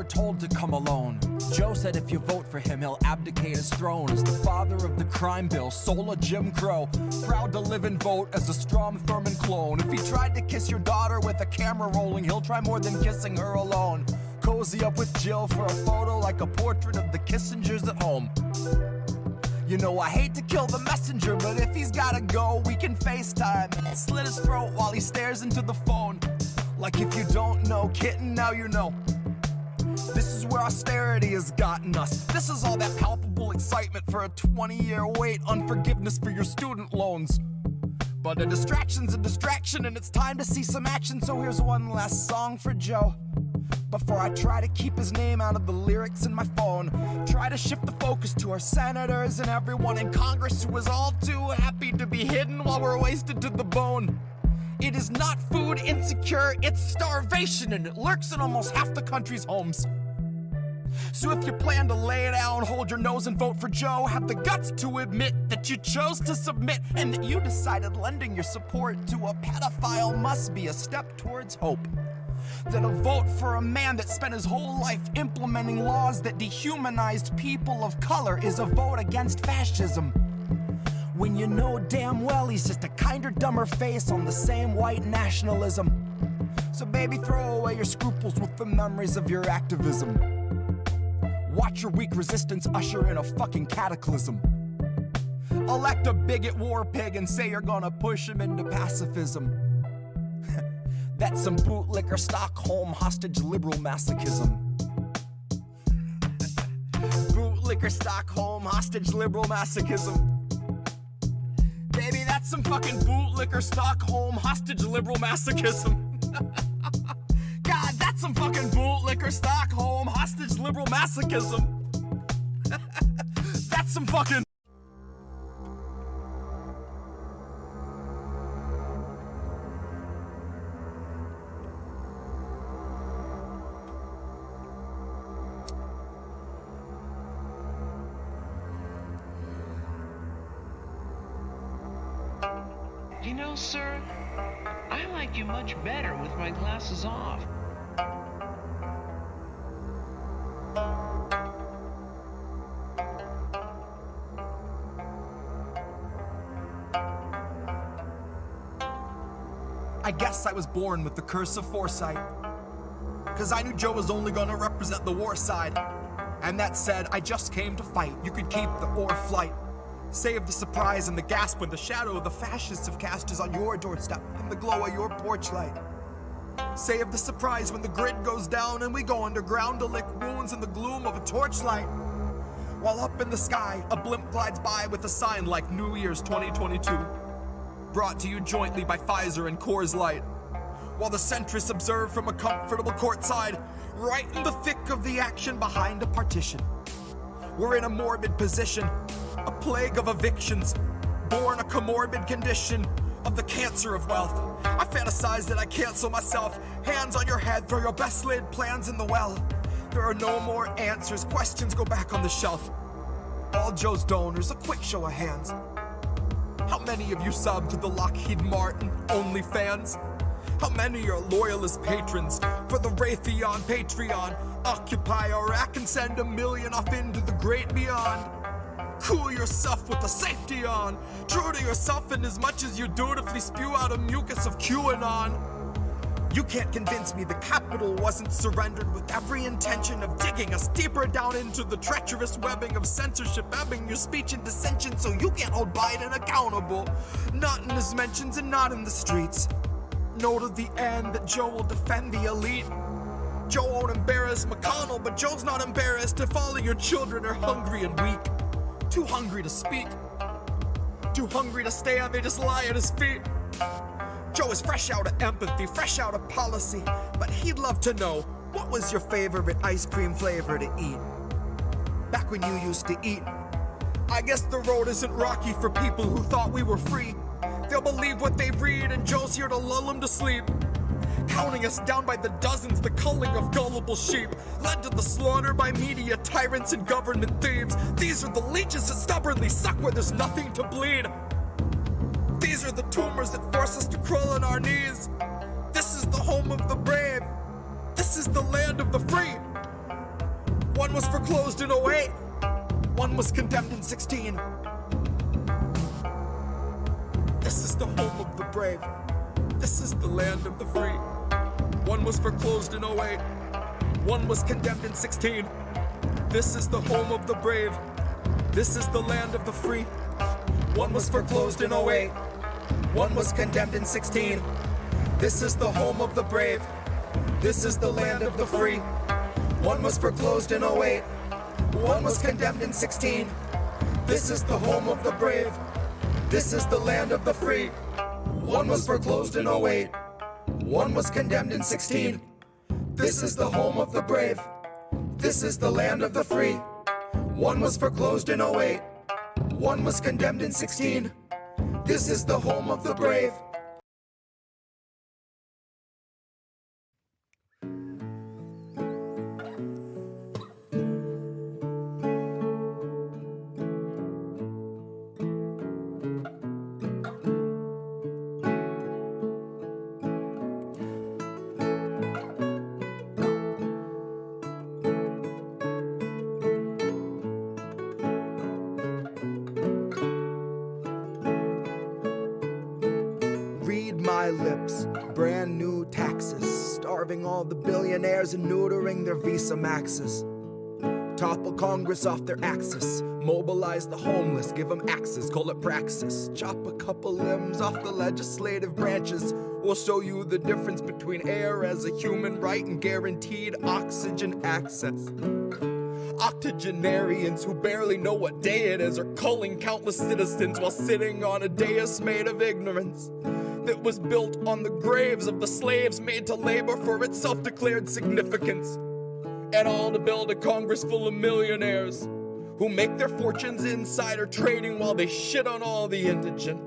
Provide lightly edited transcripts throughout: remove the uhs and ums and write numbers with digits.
told to come alone. Joe said if you vote for him, he'll abdicate his throne as the father of the crime bill, soul of Jim Crow. Proud to live and vote as a Strom Thurmond clone. If he tried to kiss your daughter with a camera rolling, he'll try more than kissing her alone. Cozy up with Jill for a photo like a portrait of the Kissingers at home. You know I hate to kill the messenger, but if he's gotta go, we can FaceTime. Slit his throat while he stares into the phone. Like if you don't know, kitten, now you know. This is where austerity has gotten us. This is all that palpable excitement for a 20-year wait, unforgiveness for your student loans. But a distraction's a distraction, and it's time to see some action. So here's one last song for Joe, before I try to keep his name out of the lyrics in my phone. Try to shift the focus to our senators and everyone in Congress who is all too happy to be hidden while we're wasted to the bone. It is not food insecure, it's starvation, and it lurks in almost half the country's homes. So if you plan to lay down, hold your nose and vote for Joe, have the guts to admit that you chose to submit and that you decided lending your support to a pedophile must be a step towards hope. That a vote for a man that spent his whole life implementing laws that dehumanized people of color is a vote against fascism. When you know damn well he's just a kinder, dumber face on the same white nationalism. So baby, throw away your scruples with the memories of your activism. Watch your weak resistance usher in a fucking cataclysm. Elect a bigot war pig and say you're gonna push him into pacifism. That's some bootlicker Stockholm hostage liberal masochism. Bootlicker Stockholm hostage liberal masochism. Baby, that's some fucking bootlicker Stockholm hostage liberal masochism. God, that's some fucking bootlicker Stockholm hostage liberal masochism. That's some fucking... You know, sir, I like you much better with my glasses off. I guess I was born with the curse of foresight, 'cause I knew Joe was only gonna represent the war side. And that said, I just came to fight. You could keep the ore flight. Save the surprise and the gasp when the shadow of the fascists have cast is on your doorstep in the glow of your porch light. Save the surprise when the grid goes down and we go underground to lick wounds in the gloom of a torchlight. While up in the sky, a blimp glides by with a sign like New Year's 2022. Brought to you jointly by Pfizer and Coors Light. While the centrists observe from a comfortable courtside, right in the thick of the action behind a partition. We're in a morbid position, a plague of evictions, born a comorbid condition of the cancer of wealth. I fantasize that I cancel myself. Hands on your head, throw your best laid plans in the well. There are no more answers, questions go back on the shelf. All Joe's donors, a quick show of hands. How many of you sub to the Lockheed Martin OnlyFans? How many are loyalist patrons for the Raytheon Patreon? Occupy Iraq and send $1 million off into the great beyond. Cool yourself with the safety on. True to yourself in as much as you dutifully spew out a mucus of QAnon. You can't convince me the Capitol wasn't surrendered with every intention of digging us deeper down into the treacherous webbing of censorship, ebbing your speech and dissension so you can't hold Biden accountable. Not in his mentions and not in the streets. Know to the end that Joe will defend the elite. Joe won't embarrass McConnell, but Joe's not embarrassed if all of your children are hungry and weak. Too hungry to speak. Too hungry to stand, they just lie at his feet. Joe is fresh out of empathy, fresh out of policy, but he'd love to know, what was your favorite ice cream flavor to eat? Back when you used to eat. I guess the road isn't rocky for people who thought we were free. They'll believe what they read, and Joe's here to lull them to sleep. Counting us down by the dozens, the culling of gullible sheep, led to the slaughter by media tyrants and government thieves. These are the leeches that stubbornly suck where there's nothing to bleed. These are the tumors that force us to crawl on our knees. This is the home of the brave. This is the land of the free. One was foreclosed in '08. One was condemned in '16. This is the home of the brave. This is the land of the free. One was foreclosed in '08. One was condemned in '16. This is the home of the brave. This is the land of the free. One was foreclosed in '08. One was condemned in '16. This is the home of the brave. This is the land of the free. One was foreclosed in '08. One was condemned in '16. This is the home of the brave. This is the land of the free. One was foreclosed in '08. One was condemned in '16. This is the home of the brave. This is the land of the free. One was foreclosed in '08. One was condemned in '16. This is the home of the brave. My lips, brand new taxes, starving all the billionaires and neutering their Visa Maxes. Topple Congress off their axis, mobilize the homeless, give them axes, call it praxis. Chop a couple limbs off the legislative branches. We'll show you the difference between air as a human right and guaranteed oxygen access. Octogenarians who barely know what day it is are culling countless citizens while sitting on a dais made of ignorance that was built on the graves of the slaves made to labor for its self-declared significance. And all to build a Congress full of millionaires who make their fortunes insider trading while they shit on all the indigent.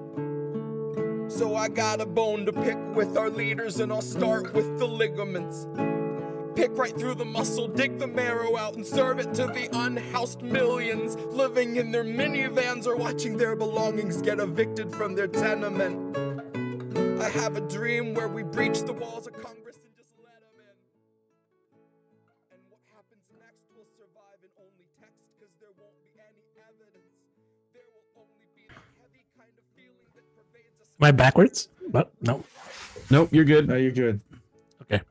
So I got a bone to pick with our leaders, and I'll start with the ligaments. Pick right through the muscle, dig the marrow out, and serve it to the unhoused millions living in their minivans or watching their belongings get evicted from their tenement. I have a dream where we breach the walls of Congress and just let them in. And what happens next will survive in only text, because there won't be any evidence. There will only be the heavy kind of feeling that pervades us. Am I backwards? What? No. Nope, you're good. No, you're good. Okay.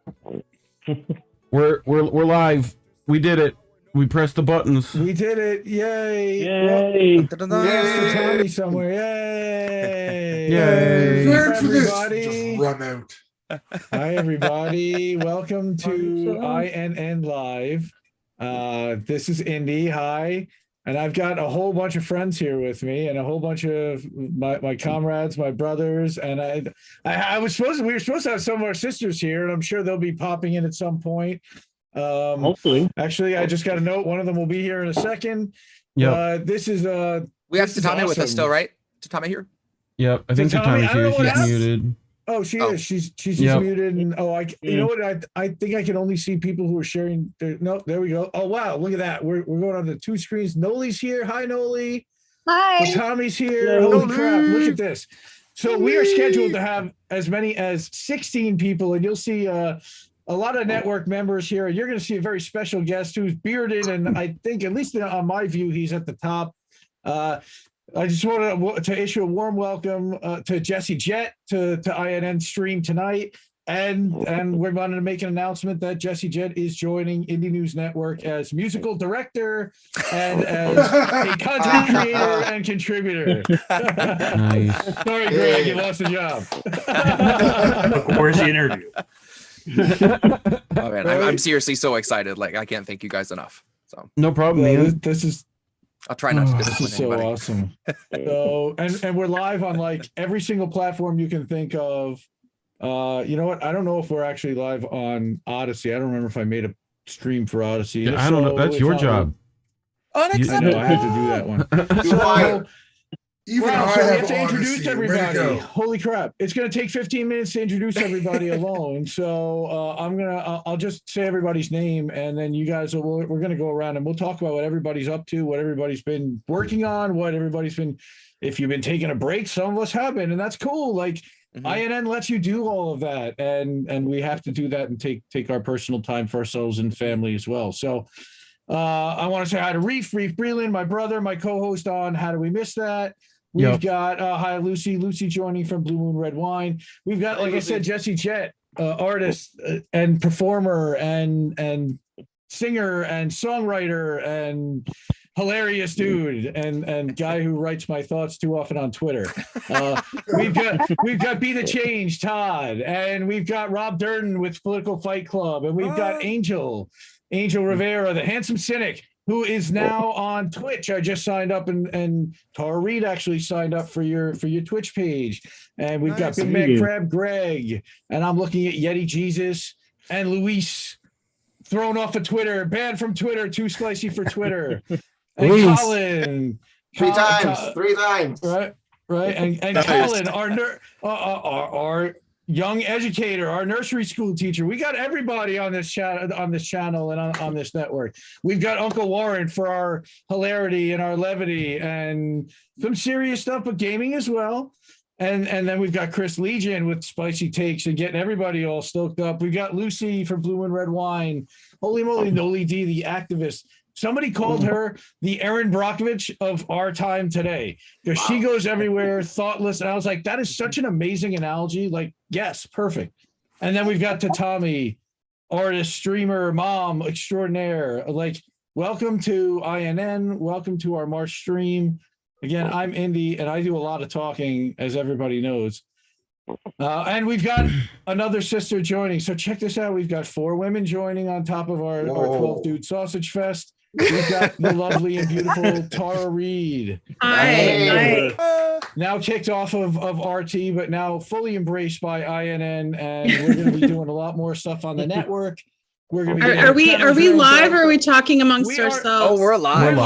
We're live. We did it. We pressed the buttons. We did it. Yay. Yay. Yes, Tommy somewhere. Yay. Yay. Hi, everybody. Just run out. Hi, everybody. Welcome to INN Live. This is Indy. Hi. And I've got a whole bunch of friends here with me and a whole bunch of my comrades, my brothers. And we were supposed to have some of our sisters here, and I'm sure they'll be popping in at some point. Hopefully. Actually, I just got a note. One of them will be here in a second. Yeah. This is we have Tatame with us still, right? Tatame here? Yep. I think Tatame, Tatami's here. She's muted. Oh, she is. She's just muted. And you know what? I think I can only see people who are sharing. No, there we go. Oh wow, look at that. We're going on the two screens. Noli's here. Hi, Noli. Hi. Tommy's here. Holy crap! Look at this. So we are scheduled to have as many as 16 people, and you'll see a lot of network members here. You're going to see a very special guest who's bearded, and I think, at least on my view, he's at the top. I just want to issue a warm welcome to Jesse Jett to INN stream tonight. And we're going to make an announcement that Jesse Jett is joining Indie News Network as musical director and as a content creator and contributor. Nice. Sorry, Greg, you lost the job. Where's the interview? Oh man, I'm seriously so excited. Like, I can't thank you guys enough. So No problem, man. This is I'll try not to this disappoint is so anybody. awesome. So and we're live on like every single platform you can think of. You know what? I don't know if we're actually live on Odyssey. I don't remember if I made a stream for Odyssey. Yeah, I don't know. That's your job. I know I had to do that one. So, Even wow, I so we have have to introduce Odyssey. Way to everybody. go. Holy crap. It's going to take 15 minutes to introduce everybody alone. So I'll just say everybody's name, and then you guys, we're going to go around and we'll talk about what everybody's up to, what everybody's been working on, what everybody's been, if you've been taking a break, some of us have been, and that's cool. Like, INN lets you do all of that, and we have to do that and take our personal time for ourselves and family as well. So I want to say hi to Reef Breland, my brother, my co-host on How Do We Miss That? We've got hi Luci joining from Blue Moon Red Wine. We've got, like I said, Jesse Jett, artist and performer and singer and songwriter and hilarious dude and guy who writes my thoughts too often on Twitter. We've got BeTheChange, Todd, and we've got Rob Durden with Political Fight Club, and we've got Angel Rivera, the handsome cynic, who is now on Twitch. I just signed up, and Tara Reade actually signed up for your Twitch page. And we've got BigMadCrab Greg, and I'm looking at Yeti Jesus and Luis, thrown off of Twitter, banned from Twitter, too spicy for Twitter. And Collin, three times, right, and Collin, our young educator, our nursery school teacher. We got everybody on this channel and on this network. We've got Uncle Warren for our hilarity and our levity and some serious stuff, but gaming as well. And then we've got Kris Legion with spicy takes and getting everybody all stoked up. We've got Luci from Blue and Red Wine. Holy moly, Noli Dee, the activist. Somebody called her the Erin Brockovich of our time today because she goes everywhere, thoughtless. And I was like, that is such an amazing analogy. Like, yes, perfect. And then we've got Tatami, artist, streamer, mom extraordinaire. Like, welcome to INN. Welcome to our March stream. Again, I'm Indy, and I do a lot of talking, as everybody knows. And we've got another sister joining. So check this out. We've got 4 women joining on top of our 12 Dude Sausage Fest. We've got the lovely and beautiful Tara Reade. Hi. Now kicked off of RT, but now fully embraced by INN. And we're going to be doing a lot more stuff on the network. We're going to be are we live or are we talking amongst ourselves? Oh, we're live.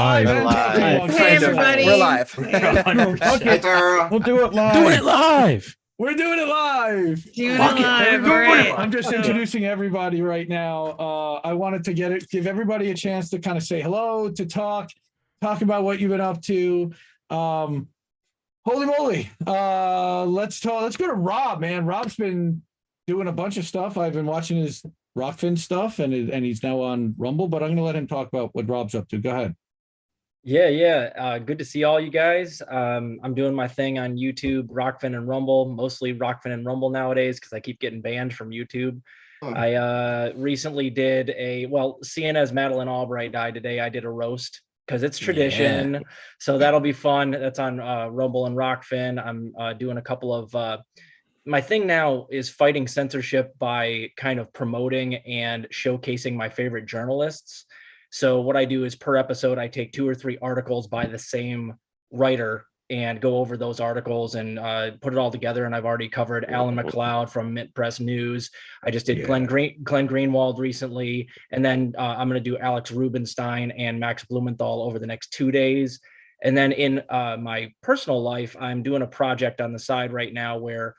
Hey, everybody. We're live. Okay, Tara. We'll do it live. Do it live. We're doing it live. I'm just introducing everybody right now. I wanted to give everybody a chance to kind of say hello, to talk about what you've been up to. Holy moly. Let's go to Rob, man. Rob's been doing a bunch of stuff. I've been watching his Rockfin stuff, and he's now on Rumble, but I'm going to let him talk about what Rob's up to. Go ahead. Yeah. Good to see all you guys. I'm doing my thing on YouTube, Rockfin and Rumble, mostly Rockfin and Rumble nowadays because I keep getting banned from YouTube. I recently did seeing as Madeleine Albright died today, I did a roast because it's tradition. Yeah. So that'll be fun. That's on Rumble and Rockfin. I'm doing a couple of my thing now is fighting censorship by kind of promoting and showcasing my favorite journalists. So what I do is per episode, I take 2 or 3 articles by the same writer and go over those articles and put it all together. And I've already covered Alan McLeod from Mint Press News. I just did Glenn Greenwald recently. And then I'm going to do Alex Rubinstein and Max Blumenthal over the next 2 days. And then in my personal life, I'm doing a project on the side right now where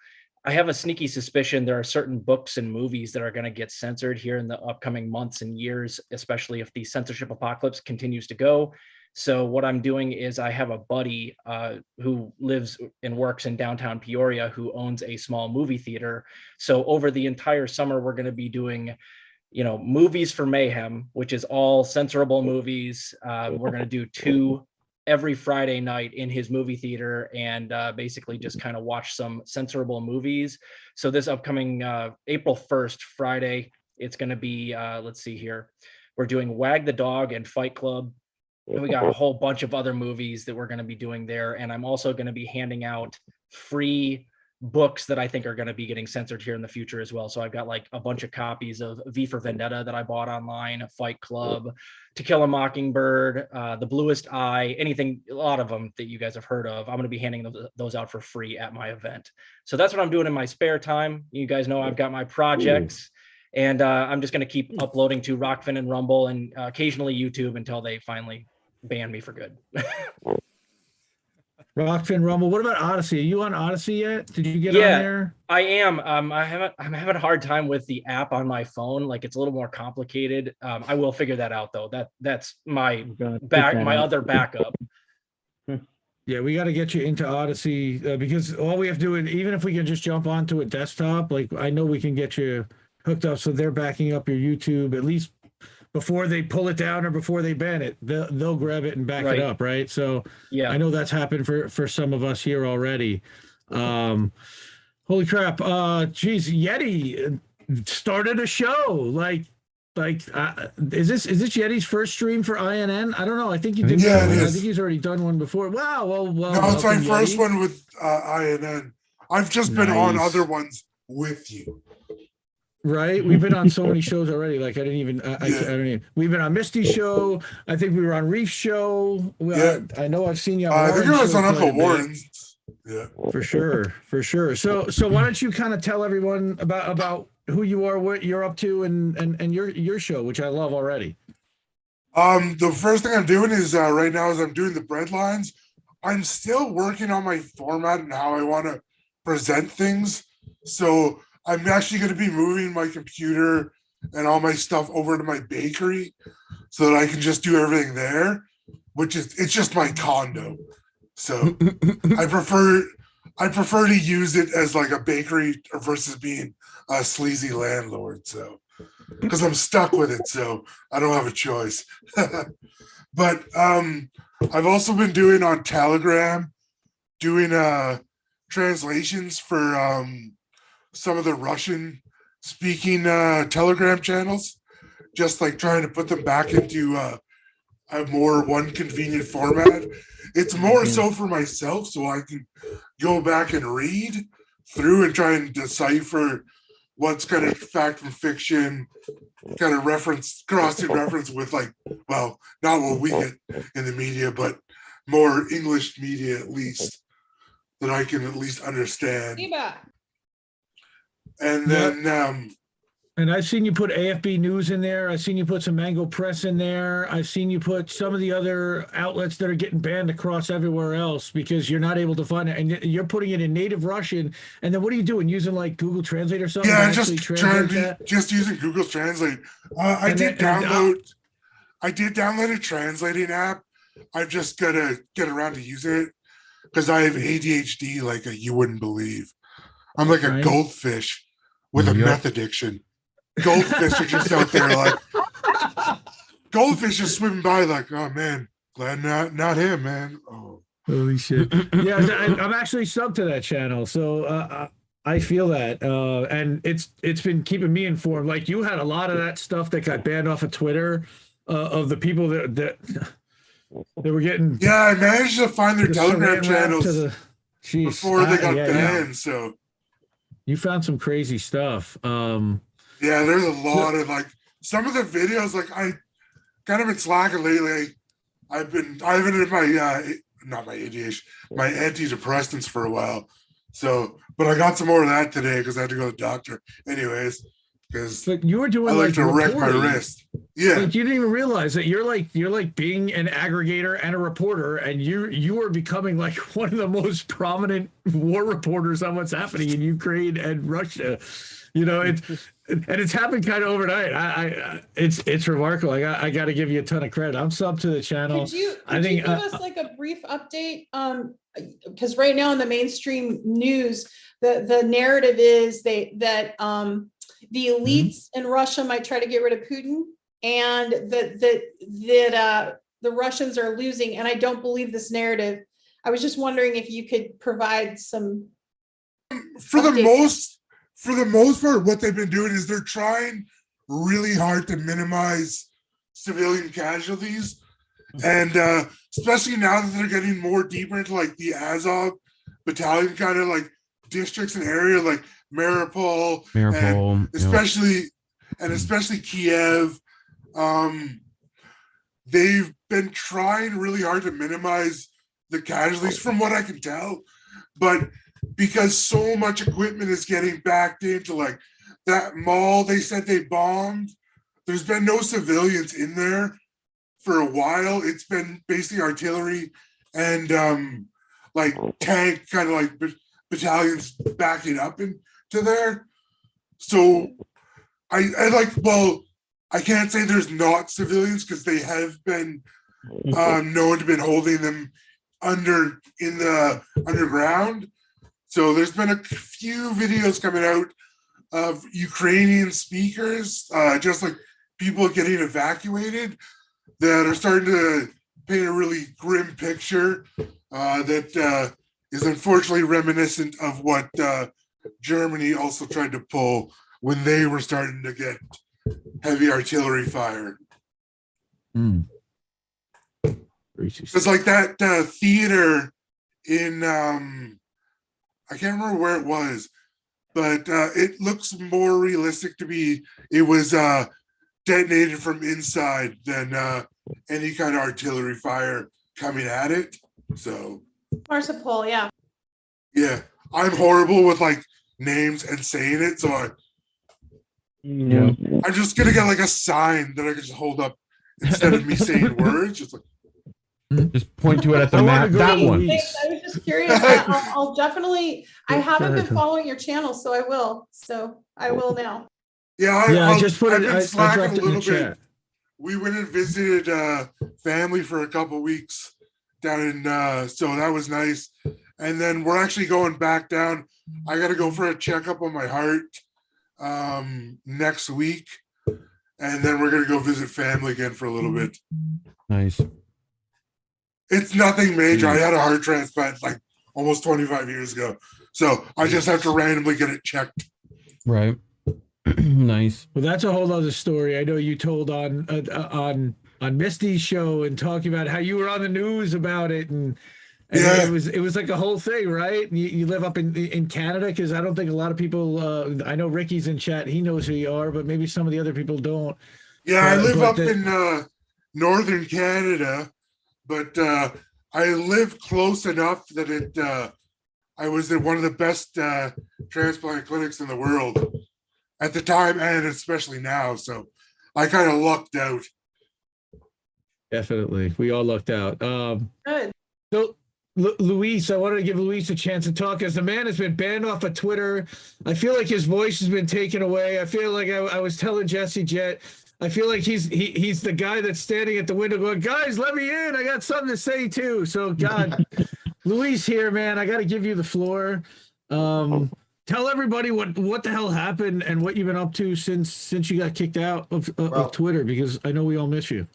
I have a sneaky suspicion there are certain books and movies that are going to get censored here in the upcoming months and years, especially if the censorship apocalypse continues to go. So what I'm doing is I have a buddy who lives and works in downtown Peoria who owns a small movie theater. So over the entire summer, we're going to be doing, movies for mayhem, which is all censorable movies. We're going to do 2 every Friday night in his movie theater and basically just kind of watch some censorable movies. So this upcoming April 1st, Friday, it's going to be, let's see here. We're doing Wag the Dog and Fight Club. And we got a whole bunch of other movies that we're going to be doing there. And I'm also going to be handing out free books that I think are going to be getting censored here in the future as well. So I've got like a bunch of copies of V for Vendetta that I bought online, Fight Club, To Kill a Mockingbird, The Bluest Eye, anything, a lot of them that you guys have heard of. I'm going to be handing those out for free at my event. So that's what I'm doing in my spare time. You guys know I've got my projects and I'm just going to keep uploading to Rockfin and Rumble and occasionally YouTube until they finally ban me for good. Rockfin Rumble. What about Odyssey? Are you on Odyssey yet? Did you get on there? I am. I'm having a hard time with the app on my phone. Like it's a little more complicated. I will figure that out though. That's my other backup. Yeah, we got to get you into Odyssey because all we have to do is, even if we can just jump onto a desktop, like I know we can get you hooked up so they're backing up your YouTube at least before they pull it down or before they ban it, they'll grab it and back Right. it up, right? So Yeah. I know that's happened for some of us here already. Holy crap! Geez, Yeti started a show. Is this Yeti's first stream for INN? I don't know. I think you did. Yeah, it I is. think he's already done one before. Wow. Well. No, it's my welcome, first Yeti. one with INN. I've just been on Nice. other ones with you. Right, we've been on so many shows already. Like I didn't even. I don't even. We've been on Misty's show. I think we were on Reef show. Yeah. I know I've seen you. On I think it Warren's was show on quite a Uncle bit. Warren's. Yeah. For sure. So why don't you kind of tell everyone about who you are, what you're up to, and your show, which I love already. The first thing I'm doing is right now is I'm doing the bread lines. I'm still working on my format and how I want to present things. So I'm actually going to be moving my computer and all my stuff over to my bakery so that I can just do everything there, it's just my condo. So I prefer to use it as like a bakery versus being a sleazy landlord. So because I'm stuck with it, so I don't have a choice. But I've also been doing on Telegram, doing translations for some of the Russian speaking Telegram channels, just like trying to put them back into a more one convenient format. It's more so for myself, so I can go back and read through and try and decipher what's kind of fact from fiction, kind of crossing reference with like, well, not what we get in the media, but more English media at least, that I can at least understand. And then And I've seen you put AFB News in there. I've seen you put some Mango Press in there. I've seen you put some of the other outlets that are getting banned across everywhere else because you're not able to find it. And you're putting it in native Russian. And then what are you doing? Using like Google Translate or something? yeah, to just actually trying translate to just using Google Translate. I did download a translating app. I've just gotta get around to using it because I have ADHD like you wouldn't believe. I'm like a goldfish with a meth addiction. Goldfish are just out there like goldfish is swimming by like, oh man, glad not him, man. Oh, holy shit. Yeah, I'm actually subbed to that channel, so I feel that, and it's been keeping me informed. Like you had a lot of that stuff that got banned off of Twitter, of the people that were getting. Yeah, I managed to find their Telegram channels before they got banned. So you found some crazy stuff. Yeah, there's a lot of like some of the videos. Like I kind of been slacking lately. I haven't had my not my ADHD, my antidepressants for a while. So, but I got some more of that today because I had to go to the doctor. Anyways, because you were doing I like to wreck my reporting. wrist. Yeah, like you didn't even realize that you're like being an aggregator and a reporter, and you are becoming like one of the most prominent war reporters on what's happening in Ukraine and Russia. You know, it's happened kind of overnight. It's remarkable. I got to give you a ton of credit. I'm subbed to the channel. Could you give us like a brief update? Because right now in the mainstream news, the narrative is that the elites in Russia might try to get rid of Putin, and that the Russians are losing. And I don't believe this narrative. I was just wondering if you could provide some. For the most part, what they've been doing is they're trying really hard to minimize civilian casualties. And especially now that they're getting more deeper into like the Azov battalion kind of like districts and area like Mariupol, and especially Kiev. They've been trying really hard to minimize the casualties from what I can tell. But because so much equipment is getting backed into like that mall they said they bombed, there's been no civilians in there for a while. It's been basically artillery and like tank kind of like battalions backing up into there. So I can't say there's not civilians because they have been known to been holding them in the underground. So there's been a few videos coming out of Ukrainian speakers, just like people getting evacuated that are starting to paint a really grim picture that is unfortunately reminiscent of what Germany also tried to pull when they were starting to get heavy artillery fire. It's like that theater in I can't remember where it was, but it looks more realistic to me. It was detonated from inside than any kind of artillery fire coming at it. So Marsupol, yeah. yeah, I'm horrible with like names and saying it, so I'm just gonna get like a sign that I can just hold up instead of me saying words. Just like just point to it at the map. That one. Thanks. I was just curious. I'll definitely. I haven't been following your channel, so I will. So I will now. Yeah, I just put I've it. been I slacking dropped a it in the little bit. chat. We went and visited family for a couple weeks down in so that was nice. And then we're actually going back down. I got to go for a checkup on my heart next week, and then we're gonna go visit family again for a little bit. Nice. It's nothing major. I had a heart transplant like almost 25 years ago, so I just have to randomly get it checked. Right. Nice. Well, that's a whole other story. I know you told on Misty's show and talking about how you were on the news about it, and Yeah. it was like a whole thing, right? You live up in Canada, because I don't think a lot of people. I know Ricky's in chat; he knows who you are, but maybe some of the other people don't. Yeah, I live up in northern Canada, but I live close enough that I was at one of the best transplant clinics in the world at the time, and especially now. So I kind of lucked out. Definitely, we all lucked out. Good. So, Luis, I wanted to give Luis a chance to talk, as the man has been banned off of Twitter. I feel like his voice has been taken away. I feel like I was telling Jesse Jett, I feel like he's the guy that's standing at the window going, guys, let me in. I got something to say too. So, God, Luis here, man, I got to give you the floor. Tell everybody what the hell happened and what you've been up to since you got kicked out of Twitter, because I know we all miss you.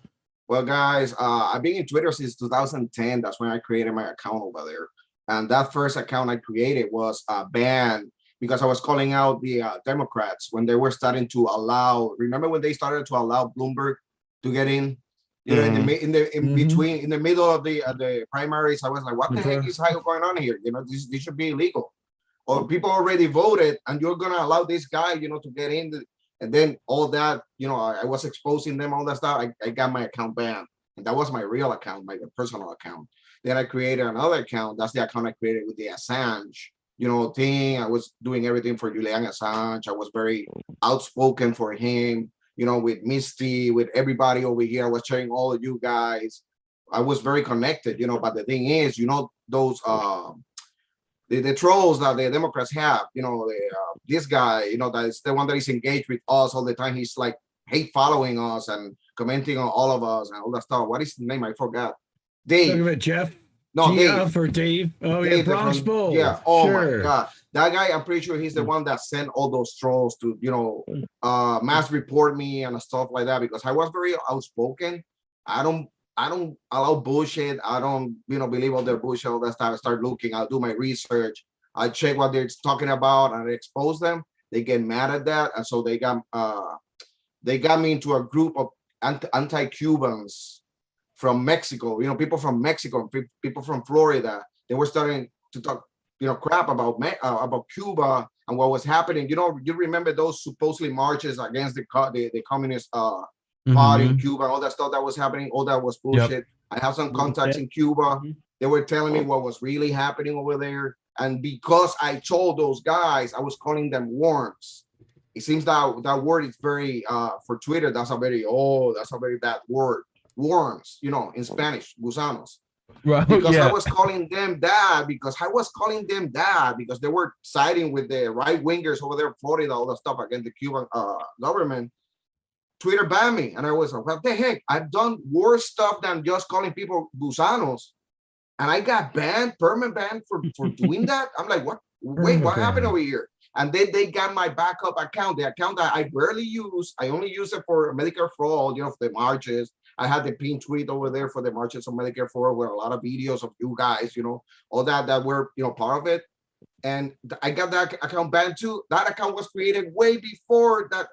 Well, guys, I've been in Twitter since 2010. That's when I created my account over there. And that first account I created was banned because I was calling out the Democrats when they were starting to allow. Remember when they started to allow Bloomberg to get in? You know, in the middle of the primaries, I was like, what the heck is going on here? You know, this should be illegal. Or people already voted, and you're gonna allow this guy, you know, to get in. And then all that, you know, I was exposing them, all that stuff. I got my account banned, and that was my real account, my personal account. Then I created another account. That's the account I created with the Assange, you know, thing. I was doing everything for Julian Assange. I was very outspoken for him, you know, with Misty, with everybody over here. I was sharing all of you guys. I was very connected, you know. But the thing is, you know, those the trolls that the Democrats have, you know, this guy, you know, that's the one that is engaged with us all the time. He's like hate following us and commenting on all of us and all that stuff. What is his name? I forgot. Dave. Talking about Jeff? No, Dave. Or Dave. Oh, Dave, yeah, Bronx Bull. Yeah. Oh sure. my God. That guy, I'm pretty sure he's the one that sent all those trolls to, you know, mass report me and stuff like that, because I was very outspoken. I don't allow bullshit. I don't, you know, believe all their bullshit, all that stuff. I start looking, I'll do my research. I check what they're talking about and I expose them. They get mad at that. And so they got me into a group of anti-Cubans from Mexico, you know, people from Mexico, people from Florida. They were starting to talk, you know, crap about Cuba and what was happening. You know, you remember those supposedly marches against the communist party in Cuba, all that stuff that was happening, all that was bullshit. Yep. I have some contacts in Cuba. They were telling me what was really happening over there. And because I told those guys, I was calling them worms. It seems that word is very, for Twitter, that's a very bad word. Worms, you know, in Spanish, gusanos. Right. Because I was calling them that, because they were siding with the right wingers over there in Florida, all that stuff against the Cuban government. Twitter banned me, and I was like, what the heck? I've done worse stuff than just calling people gusanos, and I got banned, permanent banned for doing that. I'm like, what? Wait, what happened over here? And then they got my backup account, the account that I rarely use. I only use it for Medicare for All, for the marches. I had the pin tweet over there for the marches of Medicare for All with a lot of videos of you guys, all that were, part of it. And I got that account banned too. That account was created way before that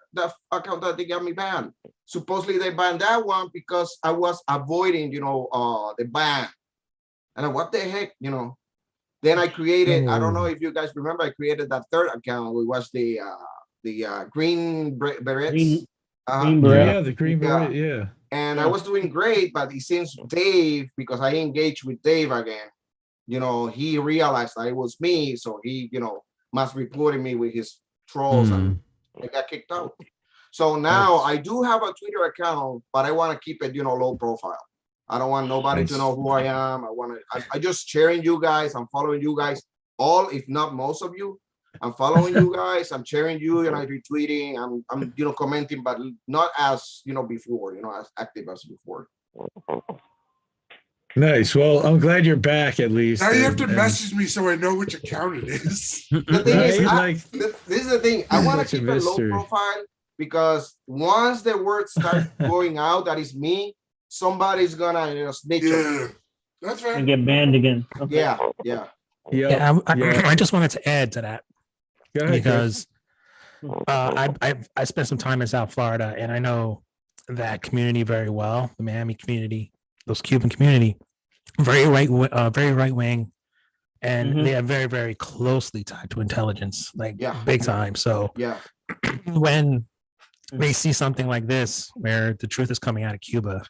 account that they got me banned. Supposedly they banned that one because I was avoiding, the ban. And what the heck, Then I created, I don't know if you guys remember, I created that third account. It was the Green Berets. Green Beret. Yeah, the Green Beret, yeah. And I was doing great, but it seems Dave, because I engaged with Dave again, he realized that it was me. So he, must reported me with his trolls and I got kicked out. So now I do have a Twitter account, but I want to keep it, low profile. I don't want nobody to know who I am. I just sharing you guys. I'm following you guys all, if not most of you. I'm following you guys. I'm sharing you and I'm retweeting. I'm commenting, but not as, before, as active as before. Nice. Well, I'm glad you're back at least. Now you have to message me so I know which account it is. The thing is, this is the thing. I want to keep a low profile because once the word starts going out that is me, somebody's gonna snitch. Yeah, that's right. And get banned again. Okay. Yeah. I just wanted to add to that because I spent some time in South Florida and I know that community very well, the Miami community, those Cuban community, very right wing, and they are very, very closely tied to intelligence, big time. So when they see something like this, where the truth is coming out of Cuba,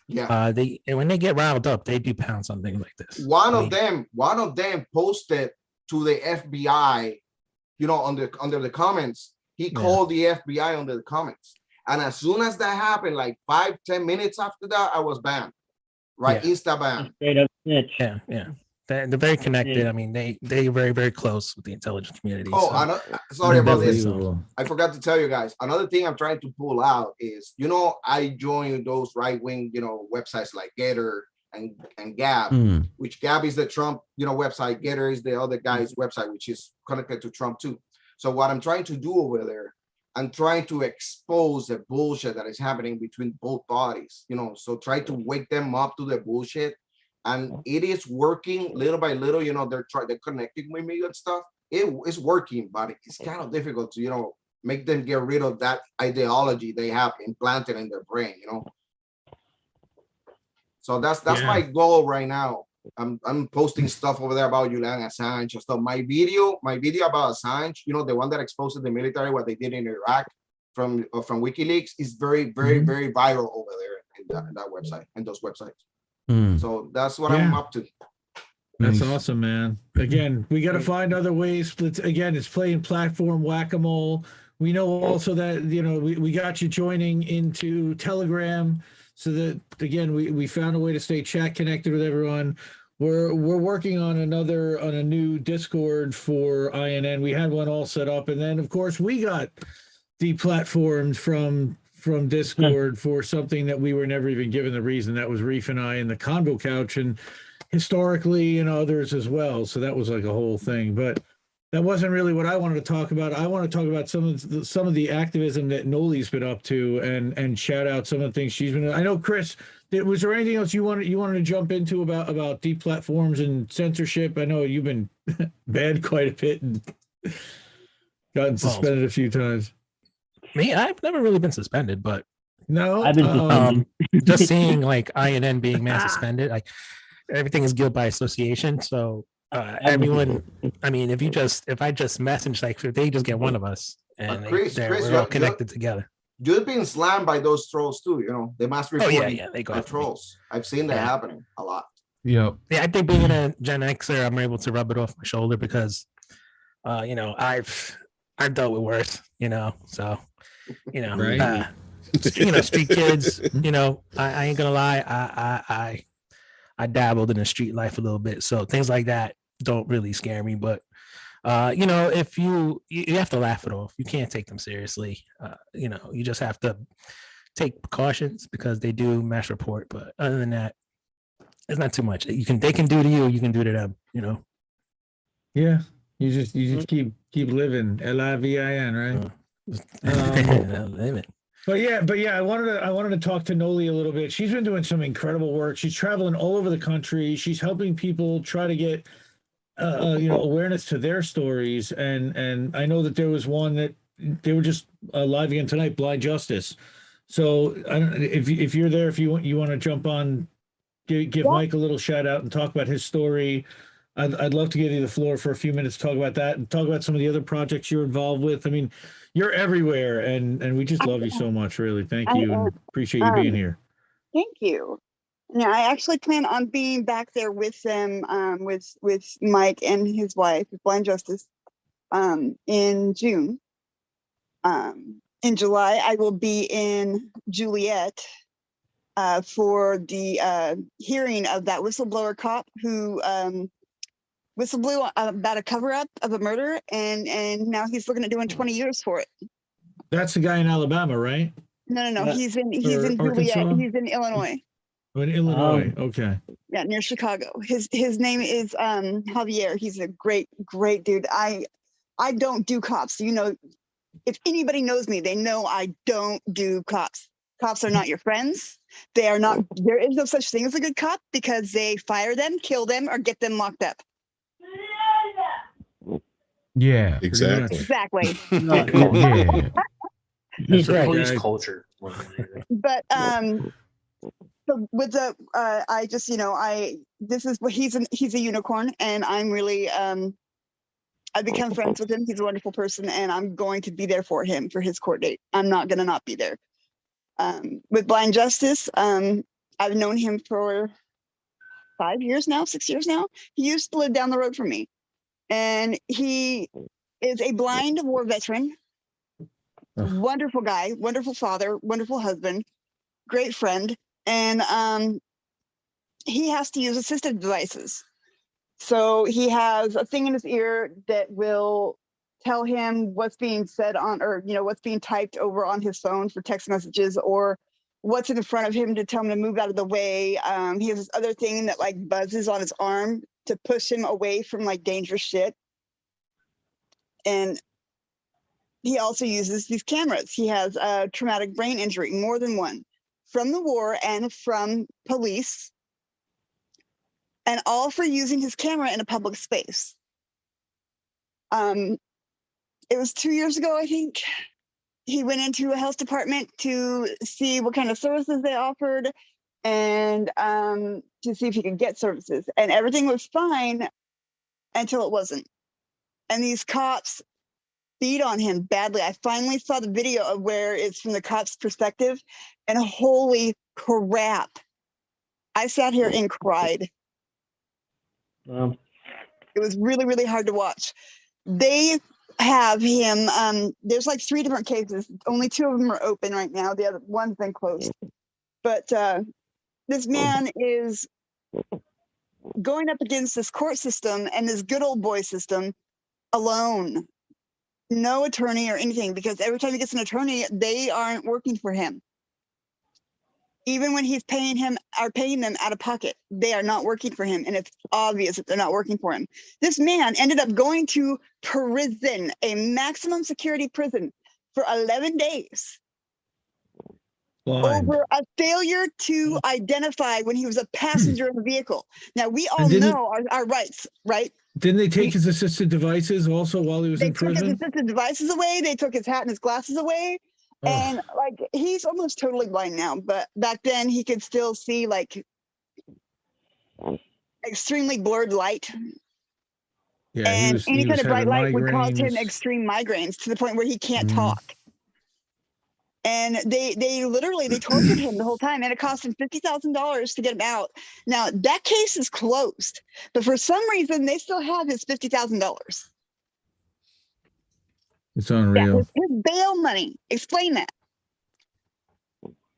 when they get riled up, they do pound something like this. One of them posted to the FBI, under the comments. He called the FBI under the comments. And as soon as that happened, like 5-10 minutes after that, I was banned. Right, Insta ban. Straight up snitch. Yeah. They're very connected. I mean, they're very, very close with the intelligence community. Oh, sorry about this. I forgot to tell you guys. Another thing I'm trying to pull out is, I joined those right-wing, websites like Getter and Gab, which Gab is the Trump, website. Getter is the other guy's website, which is connected to Trump too. So what I'm trying to do over there, I'm trying to expose the bullshit that is happening between both parties, so try to wake them up to the bullshit. And it is working little by little, they're connecting with me and stuff. It's working, but it's kind of difficult to, make them get rid of that ideology they have implanted in their brain, So that's my goal right now. I'm posting stuff over there about Julian Assange and stuff. My video about Assange, the one that exposed the military, what they did in Iraq from WikiLeaks, is very, very, very viral over there in that website and those websites. So that's what I'm up to. That's awesome, man. Again, we got to find other ways. It's playing platform whack-a-mole. We know also that, we got you joining into Telegram. So that, again, we found a way to stay chat connected with everyone. We're working on a new Discord for INN. We had one all set up, and then of course we got deplatformed from Discord for something that we were never even given the reason. That was Reef and I in the Convo Couch, and historically and others as well. So that was like a whole thing, but that wasn't really what I wanted to talk about. I want to talk about some of the activism that Noli's been up to, and shout out some of the things she's been. I know, Kris, was there anything else you wanted to jump into about deplatforms and censorship? I know you've been banned quite a bit and gotten suspended a few times. Me, I've never really been suspended, but no, I've been suspended. Just seeing like INN being mass suspended, like everything is guilt by association. So everyone, I mean, if I just message, like if they just get one of us and Kris, we're all connected together. You've been slammed by those trolls too, they must report they go the trolls. I've seen that happening a lot. Yeah, I think being a Gen Xer, I'm able to rub it off my shoulder because I've dealt with worse, so right. Street kids, I ain't gonna lie, I dabbled in the street life a little bit, so things like that don't really scare me. But if you have to laugh it off, you can't take them seriously. You just have to take precautions because they do mass report. But other than that, it's not too much. They can do to you, you can do to them. Yeah. You just keep living. LIVIN, right? But yeah, I wanted to talk to Noli a little bit. She's been doing some incredible work. She's traveling all over the country. She's helping people try to get awareness to their stories. And I know that there was one that they were just live again tonight, Blind Justice. So I don't, if you're there, if you want to jump on, give Mike a little shout out and talk about his story. I'd love to give you the floor for a few minutes to talk about that and talk about some of the other projects you're involved with. I mean, you're everywhere, and we just love you so much. Really, thank you, and appreciate you being here. Thank you. Yeah, I actually plan on being back there with them, with Mike and his wife, Blind Justice, in June. In July, I will be in Juliet for the hearing of that whistleblower cop who whistleblew about a cover-up of a murder, and now he's looking at doing 20 years for it. That's the guy in Alabama, right? No. He's in Juliet. Arkansas? He's in Illinois. Oh, in Illinois. Okay. Yeah, near Chicago. His name is Javier. He's a great dude. I don't do cops. You know, if anybody knows me, they know I don't do cops. Cops are not your friends. They are not. There is no such thing as a good cop because they fire them, kill them, or get them locked up. Yeah, Exactly. Yeah. He's right. Police culture. But so with the I just this is what he's a unicorn, and I'm really I've become friends with him. He's a wonderful person, and I'm going to be there for him for his court date. I'm not gonna not be there. With Blind Justice, I've known him for 5 years now, 6 years now. He used to live down the road from me, and he is a blind war veteran. Wonderful guy, wonderful father, wonderful husband, great friend, and he has to use assistive devices. So he has a thing in his ear that will tell him what's being said on, or what's being typed over on his phone for text messages, or what's in front of him to tell him to move out of the way. He has this other thing that like buzzes on his arm to push him away from like dangerous shit. And he also uses these cameras. He has a traumatic brain injury, more than one, from the war and from police, and all for using his camera in a public space. It was 2 years ago, I think. He went into a health department to see what kind of services they offered and to see if he could get services. And everything was fine until it wasn't. And these cops beat on him badly. I finally saw the video of where it's from the cop's perspective, and holy crap. I sat here and cried. It was really, really hard to watch. They have him, there's like 3 different cases. Only 2 of them are open right now. The other one's been closed. But this man is going up against this court system and this good old boy system alone. No attorney or anything, because every time he gets an attorney, they aren't working for him. Even when he's paying them out of pocket, they are not working for him. And it's obvious that they're not working for him. This man ended up going to prison, a maximum security prison, for 11 days. Blind. Over a failure to identify when he was a passenger in the vehicle. Now, we all know our rights, right? Didn't they take his assistive devices also while he was in prison? They took his assistive devices away. They took his hat and his glasses away. And like, he's almost totally blind now, but back then he could still see like extremely blurred light. Yeah, and any kind of bright light would cause him extreme migraines to the point where he can't talk. And they tortured him the whole time, and it cost him $50,000 to get him out. Now that case is closed, but for some reason they still have his $50,000. It's unreal. Yeah, his bail money. Explain that.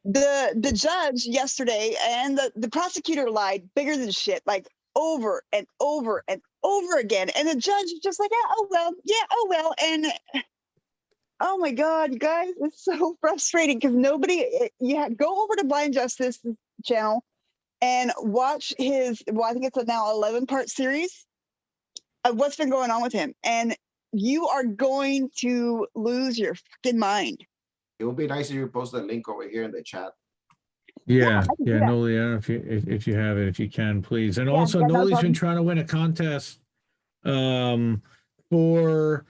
The judge yesterday and the prosecutor lied bigger than shit, like over and over and over again. And the judge is just like, yeah, oh well. And oh my God, you guys, it's so frustrating because go over to Blind Justice channel and watch his, I think it's a now 11-part series. what's been going on with him, and you are going to lose your fucking mind. It would be nice if you post the link over here in the chat. Yeah, I can do yeah, that. Noli, I don't know if you have it, if you can, please. And Yeah, also, yeah, no Noli's been problem. trying to win a contest for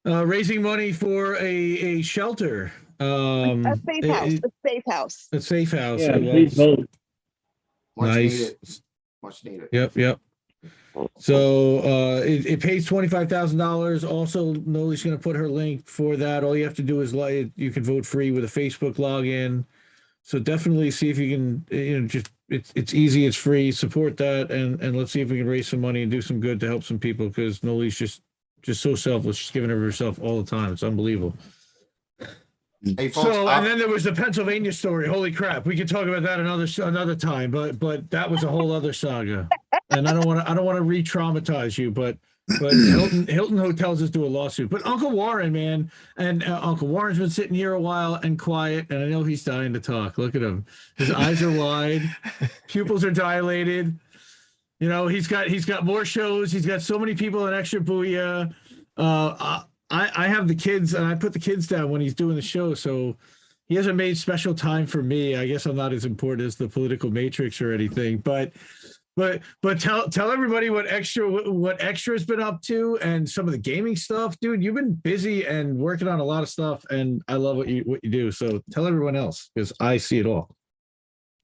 raising money for a shelter. A safe house. A safe house. A safe house. Yeah, it please was. vote. Much Nice. needed. Much needed. Yep. So it pays $25,000. Also, Noli's going to put her link for that. All you have to do is you can vote free with a Facebook login. So definitely see if you can, just it's easy, it's free. Support that, and let's see if we can raise some money and do some good to help some people, because Noli's just so selfless. She's giving of herself all the time. It's unbelievable. Hey, folks, And then there was the Pennsylvania story. Holy crap! We could talk about that another time, but that was a whole other saga. And I don't want to re-traumatize you, but Hilton Hotels is doing a lawsuit. But Uncle Warren, man, and Uncle Warren's been sitting here a while and quiet, and I know he's dying to talk. Look at him; his eyes are wide, pupils are dilated. He's got more shows. He's got so many people in Extra Booyah. I have the kids, and I put the kids down when he's doing the show, so he hasn't made special time for me. I guess I'm not as important as the political matrix or anything, but tell everybody what Extra's been up to and some of the gaming stuff, dude. You've been busy and working on a lot of stuff, and I love what you do. So tell everyone else, because I see it all.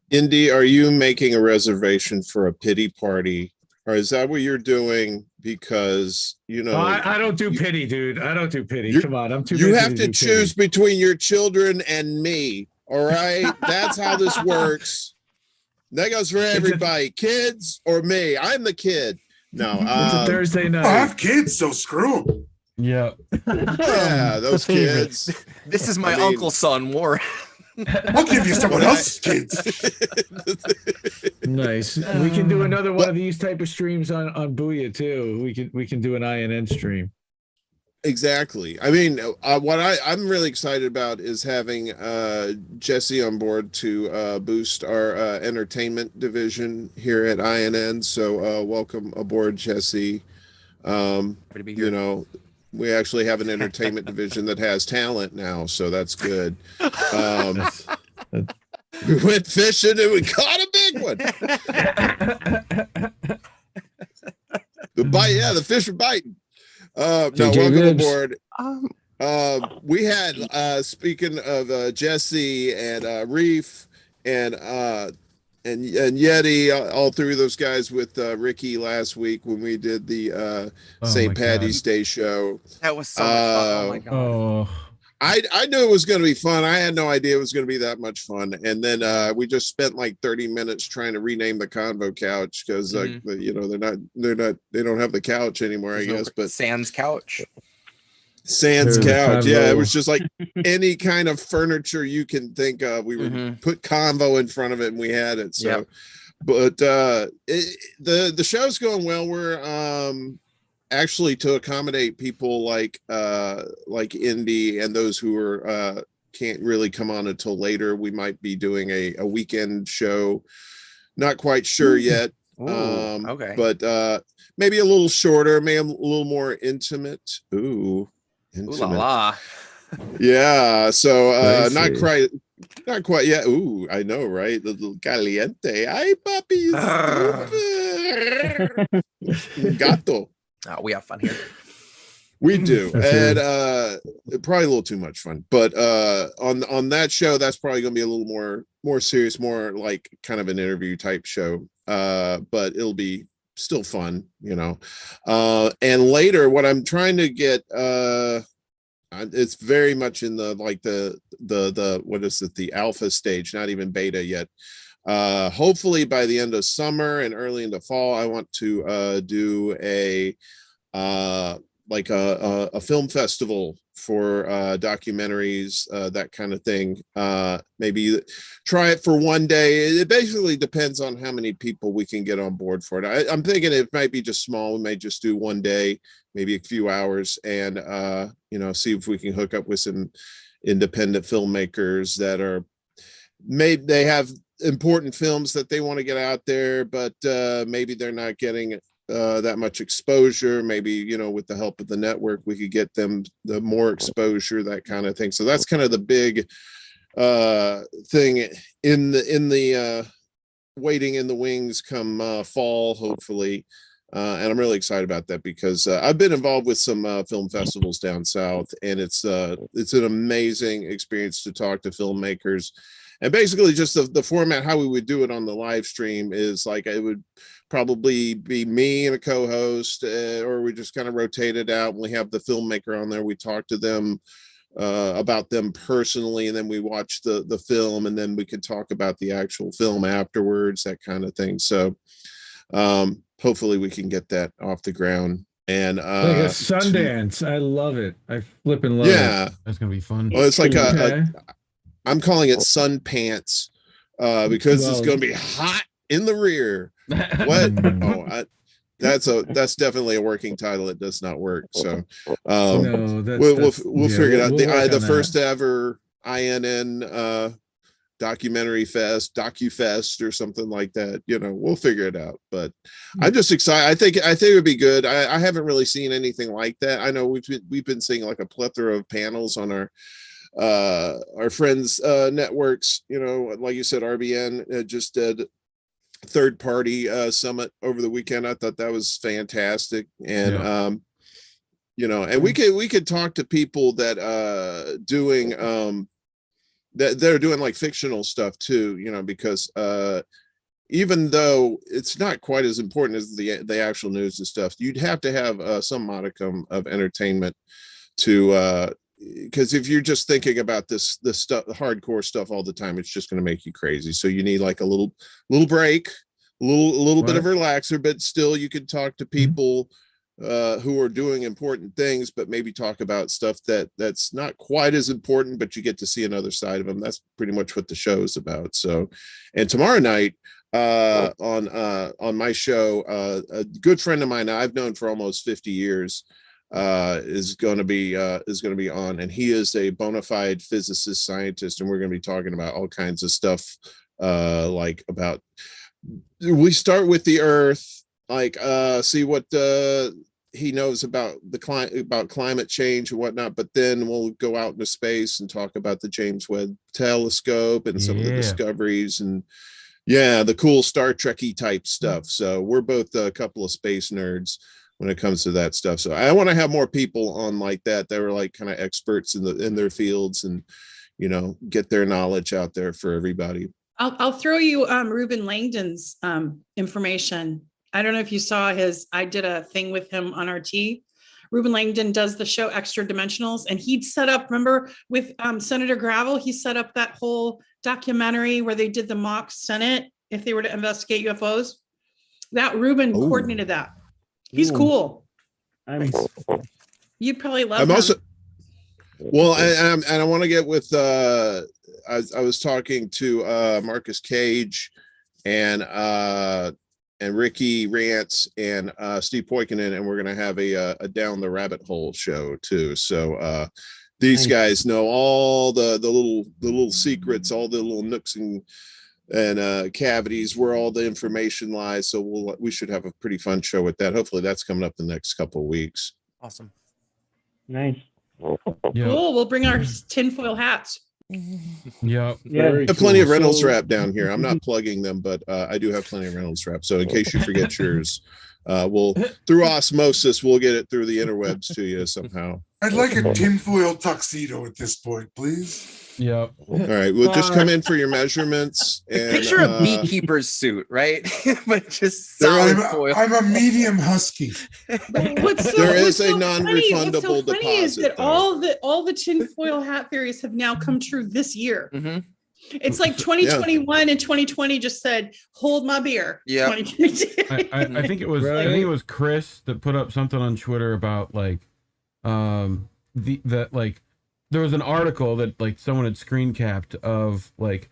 Indy, are you making a reservation for a pity party, or is that what you're doing? Because I don't do pity, dude. I don't do pity. Come on, I'm too. You busy have to do choose pity. between your children and me. All right, that's how this works. That goes for everybody, kids or me. I'm the kid. No, it's a Thursday night. I have kids, so screw them. Yeah. Yeah, those kids. This is my uncle's son, Warren. I'll give you someone else's kids. Nice. We can do another one of these type of streams on Booyah too. We can do an INN stream. Exactly. I mean, what I'm really excited about is having Jesse on board to boost our entertainment division here at INN. So welcome aboard, Jesse. Happy to be here. We actually have an entertainment division that has talent now, so that's good. We went fishing and we caught a big one. The fish were biting. No, welcome aboard. We had speaking of Jesse and Reef and Yeti, all three of those guys with Ricky last week when we did the St. Patty's Day show. That was so much fun. Oh my god. Oh. I knew it was going to be fun. I had no idea it was going to be that much fun. And then we just spent like 30 minutes trying to rename the convo couch because they don't have the couch anymore, I guess. But Sans couch. Sans couch. Yeah, it was just like any kind of furniture you can think of. We would put convo in front of it and we had it. So but the show's going well. We're actually to accommodate people like Indy and those who are can't really come on until later. We might be doing a weekend show. Not quite sure yet. Okay. But maybe a little shorter, maybe a little more intimate. Ooh, intimate. Ooh la la. Yeah. So not quite yet. Ooh, I know, right? The little caliente. Ay, papi. Gato. We have fun here. We do. And probably a little too much fun. But on that show, that's probably gonna be a little more serious, more like kind of an interview type show. But it'll be still fun, and later what I'm trying to get it's very much in the what is it, the alpha stage, not even beta yet. Hopefully by the end of summer and early into fall, I want to do a film festival for documentaries, that kind of thing. Maybe try it for one day. It basically depends on how many people we can get on board for it. I'm thinking it might be just small. We may just do one day, maybe a few hours, and see if we can hook up with some independent filmmakers that are they have important films that they want to get out there, but maybe they're not getting that much exposure. Maybe, you know, with the help of the network, we could get them the more exposure, that kind of thing. So that's kind of the big thing in the waiting in the wings come fall, hopefully. And I'm really excited about that because I've been involved with some film festivals down south, and it's an amazing experience to talk to filmmakers. And basically just the format, how we would do it on the live stream is like, it would probably be me and a co-host, or we just kind of rotate it out. When we have the filmmaker on there, we talk to them about them personally, and then we watch the film, and then we can talk about the actual film afterwards, that kind of thing. So hopefully we can get that off the ground. And like a Sundance. I love it. I flipping love yeah, it. That's gonna be fun. well, it's like I'm calling it sun pants because it's going to be hot in the rear. What? That's definitely a working title. It does not work. So No, we'll figure it out. we'll work The on first that. ever INN documentary fest, DocuFest, or something like that. You know, we'll figure it out. But I'm just excited. I think it would be good. I haven't really seen anything like that. I know we've been seeing like a plethora of panels on our friends networks. You know, like you said, RBN just did third party summit over the weekend. I thought that was fantastic. And you know, and we could talk to people that doing that they're doing like fictional stuff too, you know, because even though it's not quite as important as the actual news and stuff, you'd have to have some modicum of entertainment to because if you're just thinking about this stuff, the hardcore stuff all the time, it's just going to make you crazy. So you need like a little break, a little bit of relaxer, but still you can talk to people who are doing important things, but maybe talk about stuff that's not quite as important, but you get to see another side of them. That's pretty much what the show is about. So, and tomorrow night on my show, a good friend of mine I've known for almost 50 years is going to be on, and he is a bona fide physicist scientist, and we're going to be talking about all kinds of stuff like about, we start with the Earth, like see what he knows about climate change and whatnot, but then we'll go out into space and talk about the James Webb Telescope and some of the discoveries and the cool Star Trek-y type stuff. So we're both a couple of space nerds when it comes to that stuff. So I want to have more people on like that are like kind of experts in their fields, and you know, get their knowledge out there for everybody. I'll throw you Ruben Langdon's information. I don't know if you saw I did a thing with him on RT. Ruben Langdon does the show Extra Dimensionals, and he'd set up, remember with Senator Gravel, he set up that whole documentary where they did the mock Senate if they were to investigate UFOs. That Ruben coordinated that. He's cool. You'd probably love him. Also, well, and I want to get with I was talking to Marcus Cage and Ricky Rance and Steve Poikinen, and we're going to have a Down the Rabbit Hole show too. So these guys know all the little secrets, all the little nooks and cavities where all the information lies. So we should have a pretty fun show with that. Hopefully that's coming up the next couple of weeks. Awesome. Nice. Cool. We'll bring our tinfoil hats. Yeah. I have plenty of Reynolds wrap down here. I'm not plugging them, but I do have plenty of Reynolds wrap. So in case you forget yours, we'll through osmosis, we'll get it through the interwebs to you somehow. I'd like a tinfoil tuxedo at this point, please. Yep. All right, we'll just come in for your measurements. And, picture a beekeeper's suit, right? But just solid foil. I'm a medium husky. There is a non-refundable What's so funny is deposit. that all the tinfoil hat theories have now come true this year. It's like 2021 and 2020 just said, "Hold my beer." Yeah. I think it was I think it was Chris that put up something on Twitter about like that like there was an article that like someone had screen capped of like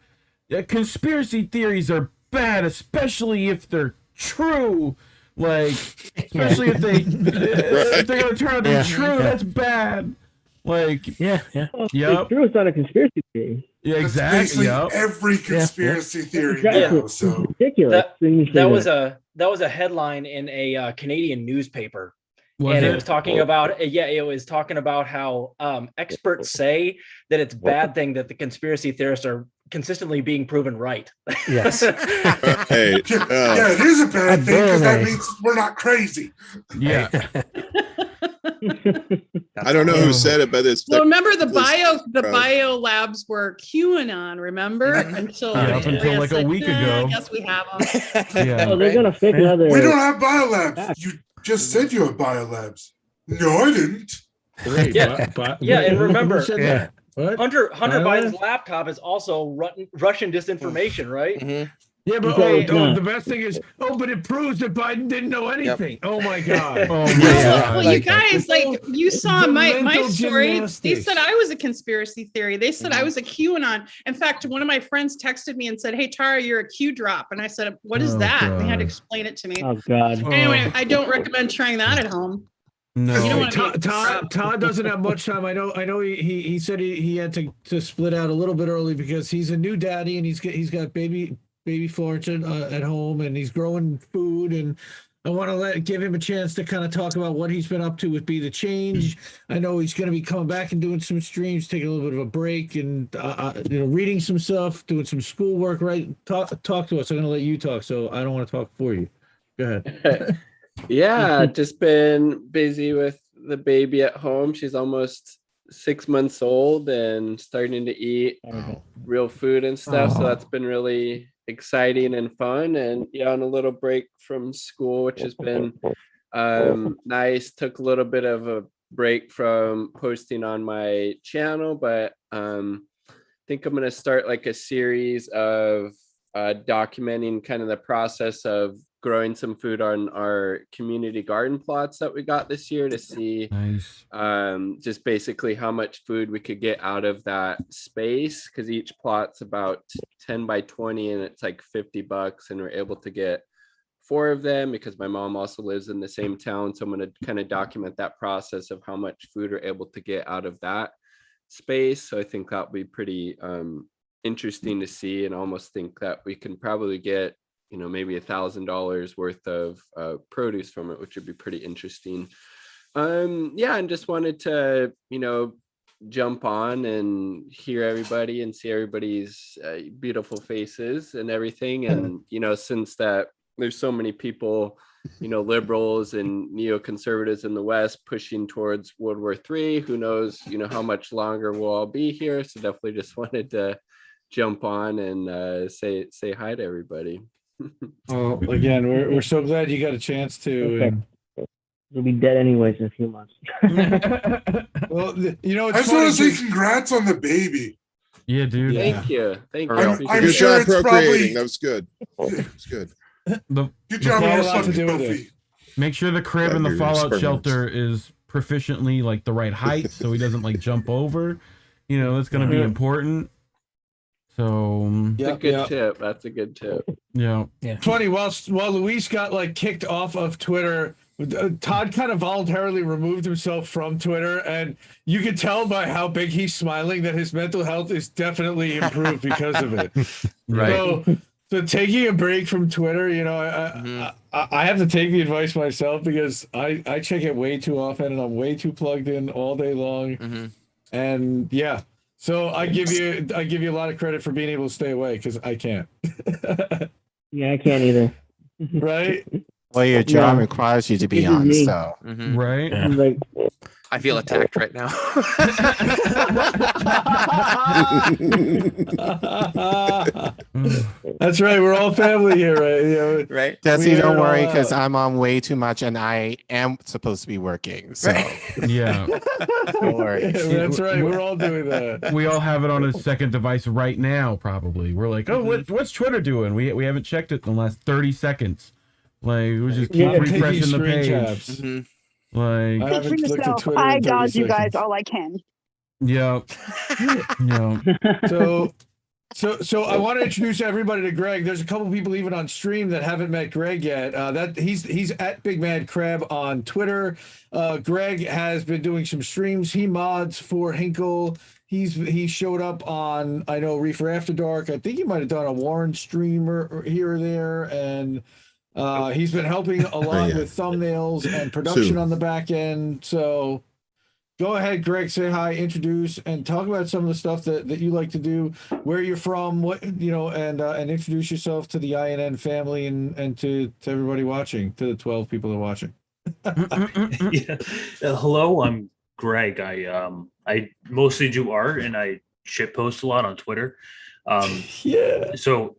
conspiracy theories are bad, especially if they're true. Like especially if they're gonna turn out to be true, that's bad. Like Well, yep. true, it's not a conspiracy theory. Yeah, exactly. Every conspiracy theory Exactly. now, so ridiculous. That was a that was a headline in a Canadian newspaper. Was and it? it was talking about it was talking about how experts say that it's a bad thing that the conspiracy theorists are consistently being proven right. Yes. Hey, Yeah, it is a bad thing because that means we're not crazy. Yeah. I don't know who said it, but it's Well, remember the was- bio labs were QAnon, remember? Until Yeah, up until like a week ago. I guess we have them. Yeah. Oh, they're gonna fake another. We don't have biolabs. You just said you have biolabs. No, I didn't. Yeah, and remember, Yeah. What? Hunter Biolabs? Biden's laptop is also Russian disinformation, right? Yeah, but the best thing is, but it proves that Biden didn't know anything. Oh my God. Oh my Well, God. you guys, like you saw the my mental story. They gymnastics. said I was a conspiracy theory. They said I was a QAnon. In fact, one of my friends texted me and said, "Hey Tara, you're a Q drop." And I said, "What is Oh, that?" And they had to God. explain it to me. Oh God. Anyway, I don't recommend trying that at home. No. You don't want to be a Todd doesn't have much time. I know. He said he had to split out a little bit early because he's a new daddy and he's got baby Florence at home and he's growing food, and I want to give him a chance to kind of talk about what he's been up to with BeTheChange. I know he's going to be coming back and doing some streams, taking a little bit of a break, and reading some stuff, doing some schoolwork. Right? Talk to us. I'm going to let you talk, so I don't want to talk for you. Go ahead. Yeah, just been busy with the baby at home. She's almost 6 months old and starting to eat real food and stuff. So that's been really exciting and fun. And yeah, on a little break from school, which has been nice. Took a little bit of a break from posting on my channel, but I think I'm going to start like a series of documenting kind of the process of growing some food on our community garden plots that we got this year to see just basically how much food we could get out of that space, because each plot's about 10 by 20 and it's like $50, and we're able to get 4 of them because my mom also lives in the same town. So I'm going to kind of document that process of how much food we're able to get out of that space. So I think that'll be pretty interesting to see, and almost think that we can probably get maybe $1,000 worth of produce from it, which would be pretty interesting. Yeah, and just wanted to jump on and hear everybody and see everybody's beautiful faces and everything. And since that there's so many people, liberals and neoconservatives in the West pushing towards World War III, who knows how much longer we'll all be here. So definitely just wanted to jump on and say hi to everybody. Well, again, we're so glad you got a chance to. And... You'll be dead anyways in a few months. Well, I just want to say congrats on the baby. Yeah, dude. Thank you. I'm Good sure job it's procreating. probably That was good. That was good. good job on lot to do with it. Make sure the crib in the fallout shelter is proficiently like the right height, so he doesn't like jump over. That's going to be important. So that's a good tip. That's a good tip. Yeah. Funny, while Luis got like kicked off of Twitter, Todd kind of voluntarily removed himself from Twitter, and you can tell by how big he's smiling that his mental health is definitely improved because of it. Right. So taking a break from Twitter, I have to take the advice myself because I check it way too often and I'm way too plugged in all day long. And yeah. So I give you a lot of credit for being able to stay away, because I can't. Yeah, I can't either. Right? Well, your job requires you to be on, so right. Like, I feel attacked right now. That's right. We're all family here, right? Right. Jesse, don't worry, because I'm on way too much, and I am supposed to be working. So Yeah. don't worry. That's right. We're all doing that. We all have it on a second device right now, probably. We're like, oh, what's Twitter doing? We haven't checked it in the last 30 seconds. Like, we just keep refreshing the page. Like, Speak for yourself. I dodge you guys all I can. Yeah. Yeah. So I want to introduce everybody to Greg. There's a couple people even on stream that haven't met Greg yet. That he's at BigMadCrab on Twitter. Greg has been doing some streams. He mods for Hinkle. He showed up on, I know, Reefer After Dark. I think he might have done a Warren stream or here or there, and He's been helping a lot Yeah. with thumbnails and production Soon. on the back end. So go ahead, Greg, say hi, introduce, and talk about some of the stuff that you like to do, where you're from, what and introduce yourself to the INN family and to everybody watching, to the 12 people that are watching. Yeah. Hello, I'm Greg. I mostly do art and I shitpost a lot on Twitter. Yeah. So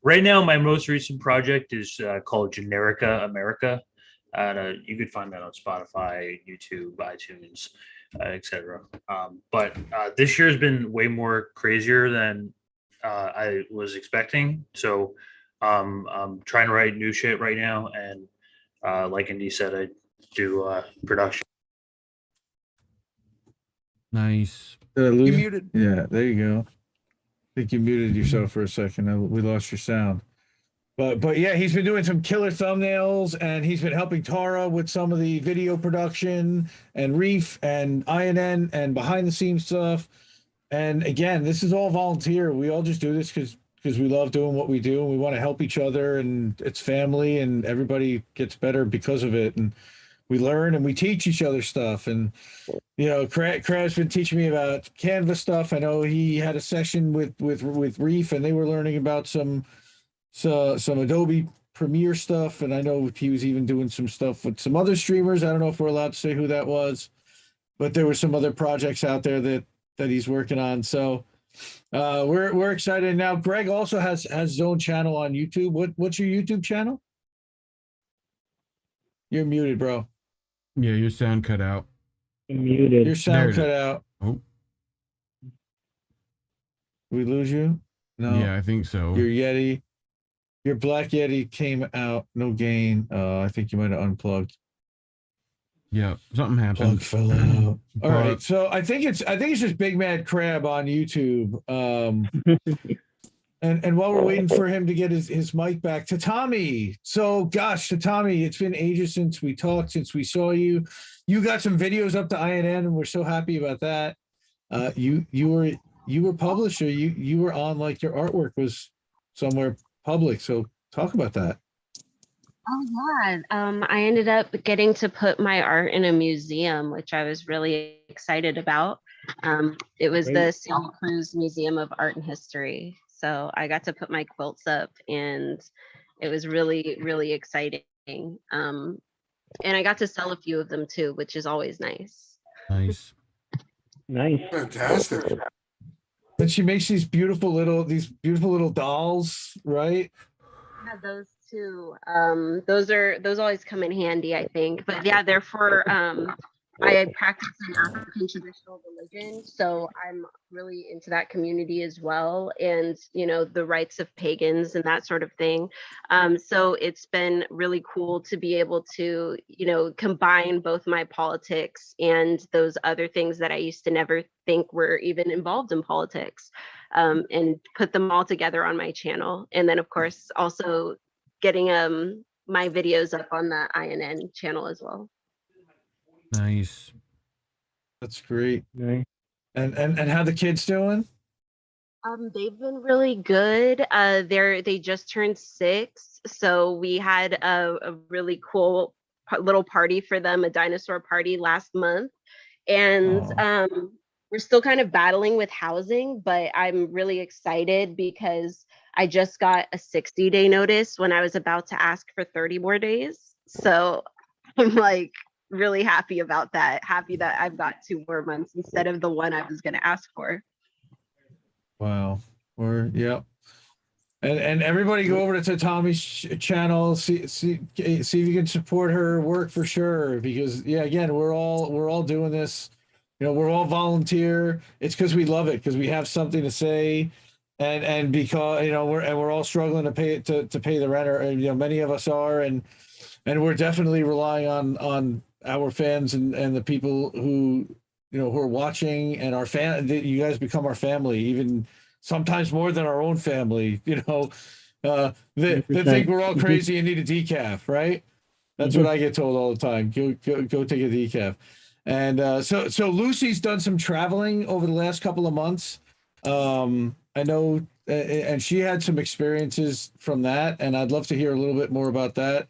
right now my most recent project is called Generica America. You could find that on Spotify, YouTube, iTunes, etc. But this year has been way more crazier than I was expecting. So I'm trying to write new shit right now, and like Indy said, I do production. Nice. Did I lose You muted. Yeah, there you go. I think you muted yourself for a second. We lost your sound. But yeah, he's been doing some killer thumbnails, and he's been helping Tara with some of the video production, and Reef and INN and behind the scenes stuff. And again, this is all volunteer. We all just do this because we love doing what we do, and we want to help each other, and it's family, and everybody gets better because of it. And we learn and we teach each other stuff. And Crab's been teaching me about Canva stuff. I know he had a session with Reef, and they were learning about some Adobe Premiere stuff, and I know he was even doing some stuff with some other streamers. I don't know if we're allowed to say who that was, but there were some other projects out there that he's working on. So we're excited. Now Greg also has his own channel on YouTube. What's your YouTube channel? You're muted, bro. Yeah, your sound cut out. You're muted. Your sound There cut it is. out. Oh, We lose you? No. yeah, I think so. Your Black Yeti came out, no gain. I think you might have unplugged. Yeah, something Plug happened. fell out. All right, But- so I think it's just BigMadCrab on YouTube. And while we're waiting for him to get his mic back, Tatami. So gosh, Tatami, it's been ages since we talked, since we saw you. You got some videos up to INN, and we're so happy about that. You were published, or you were on, like, your artwork was somewhere public. So talk about that. Oh yeah, I ended up getting to put my art in a museum, which I was really excited about. It was the Santa Cruz Museum of Art and History. So I got to put my quilts up, and it was really, really exciting. And I got to sell a few of them too, which is always nice. Nice. Nice. Fantastic. And she makes these beautiful little dolls, right? Yeah, those too. Those always come in handy, I think. But yeah, they're for I practice an African traditional religion, so I'm really into that community as well, and the rights of pagans and that sort of thing. So it's been really cool to be able to combine both my politics and those other things that I used to never think were even involved in politics, and put them all together on my channel. And then of course also getting my videos up on the INN channel as well. Nice. That's great. Nice. And how the kids doing? They've been really good. They just turned 6, so we had a really cool little party for them, a dinosaur party last month, and we're still kind of battling with housing, but I'm really excited because I just got a 60-day notice when I was about to ask for 30 more days. So I'm like really happy about that. Happy that I've got 2 more months instead of the one I was going to ask for. Wow. Yeah. And everybody go over to Tommy's channel, see if you can support her work for sure. Because yeah, again, we're all doing this. We're all volunteer. It's because we love it, because we have something to say, and because we're all struggling to pay the rent, or many of us are, and we're definitely relying on our fans and the people who are watching, and our you guys become our family, even sometimes more than our own family. They think we're all crazy and need a decaf, right? That's what I get told all the time. Go take a decaf. And so Luci's done some traveling over the last couple of months. I know and she had some experiences from that, and I'd love to hear a little bit more about that.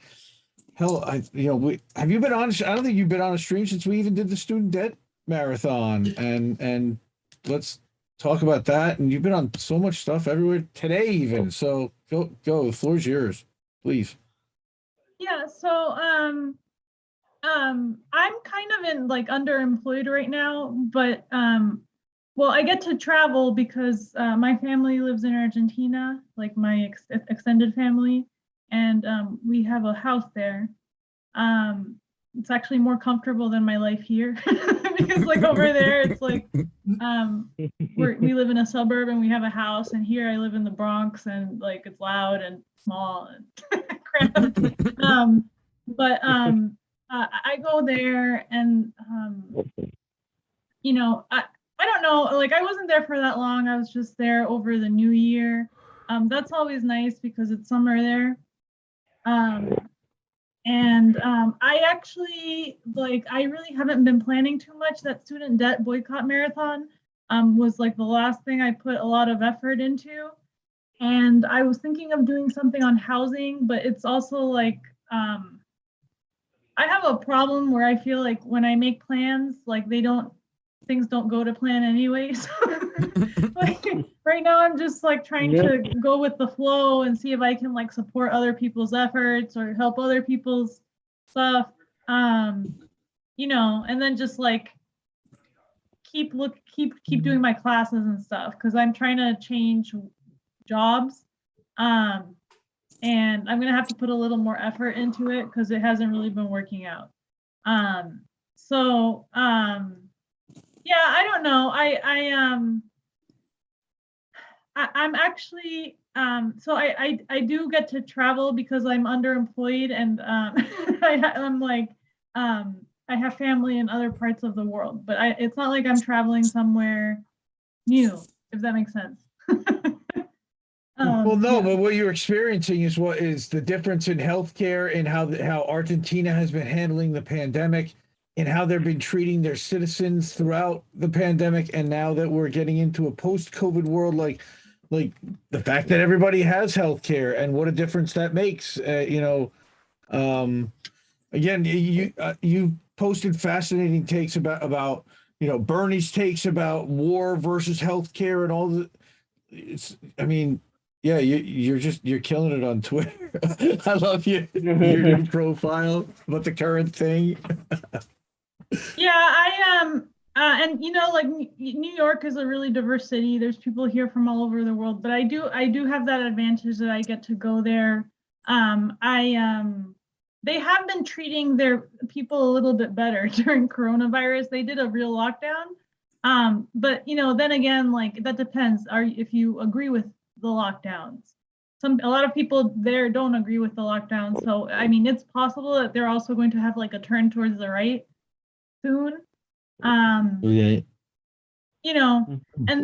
Hell, have you been on? I don't think you've been on a stream since we even did the student debt marathon, and let's talk about that. And you've been on so much stuff everywhere today, even. So go. The floor's yours, please. Yeah. So I'm kind of in like underemployed right now, but well, I get to travel because my family lives in Argentina, like my extended family, and we have a house there. It's actually more comfortable than my life here because like over there, it's like we live in a suburb and we have a house, and here I live in the Bronx and like it's loud and small and cramped. But I go there and I don't know, like I wasn't there for that long. I was just there over the new year. That's always nice because it's summer there. I actually I really haven't been planning too much. That student debt boycott marathon was like the last thing I put a lot of effort into. And I was thinking of doing something on housing, but it's also like I have a problem where I feel like when I make plans, like things don't go to plan anyways. Like right now I'm just like trying to go with the flow and see if I can like support other people's efforts or help other people's stuff. And then just like keep doing my classes and stuff because I'm trying to change jobs. And I'm gonna have to put a little more effort into it because it hasn't really been working out. Yeah, I don't know. I'm actually so I do get to travel because I'm underemployed and I'm like I have family in other parts of the world, but it's not like I'm traveling somewhere new, if that makes sense. Well, no, but what you're experiencing is what is the difference in healthcare and how Argentina has been handling the pandemic and how they've been treating their citizens throughout the pandemic. And now that we're getting into a post-COVID world, like the fact that everybody has healthcare and what a difference that makes. Again, you posted fascinating takes about Bernie's takes about war versus healthcare and all the. Yeah, you're killing it on Twitter. I love your new profile about the current thing. Yeah, I am. And like New York is a really diverse city. There's people here from all over the world, but I do have that advantage that I get to go there. They have been treating their people a little bit better during coronavirus. They did a real lockdown. But then again, like that depends. If you agree with the lockdowns. A lot of people there don't agree with the lockdown. So it's possible that they're also going to have like a turn towards the right soon. And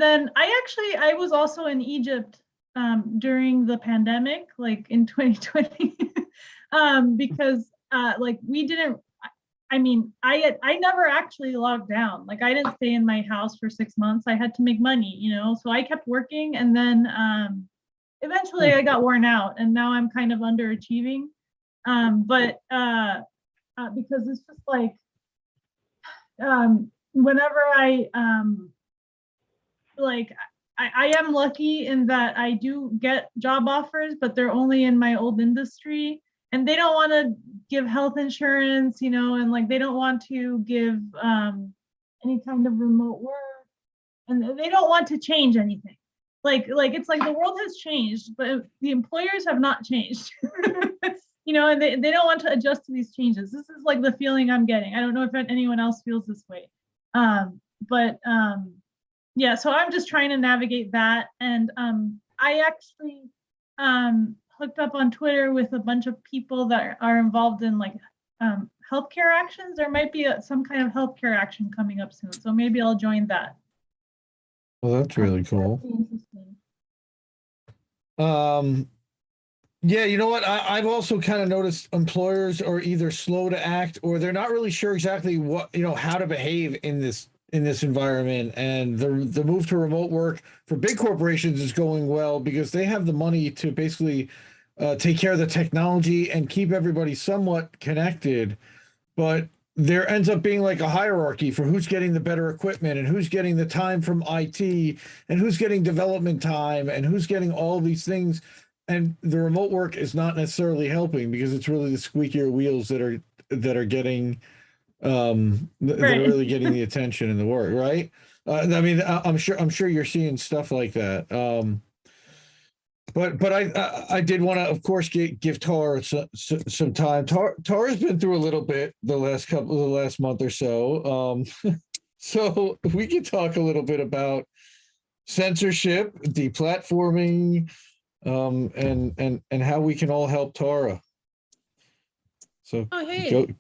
then I was also in Egypt during the pandemic, like in 2020, because we didn't. I never actually locked down. Like I didn't stay in my house for 6 months. I had to make money, so I kept working, and then eventually I got worn out, and now I'm kind of underachieving. But because it's just like whenever I am lucky in that I do get job offers, but they're only in my old industry. And they don't want to give health insurance, and like they don't want to give any kind of remote work, and they don't want to change anything. Like it's like the world has changed, but the employers have not changed. And they don't want to adjust to these changes. This is like the feeling I'm getting. I don't know if anyone else feels this way, yeah. So I'm just trying to navigate that, and I actually hooked up on Twitter with a bunch of people that are involved in like healthcare actions. There might be some kind of healthcare action coming up soon, so maybe I'll join that. Well, that's really cool. Yeah, you know what? I've also kind of noticed employers are either slow to act or they're not really sure exactly what how to behave in this in this environment, and the move to remote work for big corporations is going well because they have the money to basically take care of the technology and keep everybody somewhat connected. But there ends up being like a hierarchy for who's getting the better equipment and who's getting the time from IT and who's getting development time and who's getting all these things. And the remote work is not necessarily helping because it's really the squeakier wheels that are getting that are really getting the attention and the work, right? I mean, I'm sure you're seeing stuff like that. But I did want to, of course, give Tara some time. Tara's been through a little bit the last month or so. So we can talk a little bit about censorship, deplatforming, and how we can all help Tara. So hey.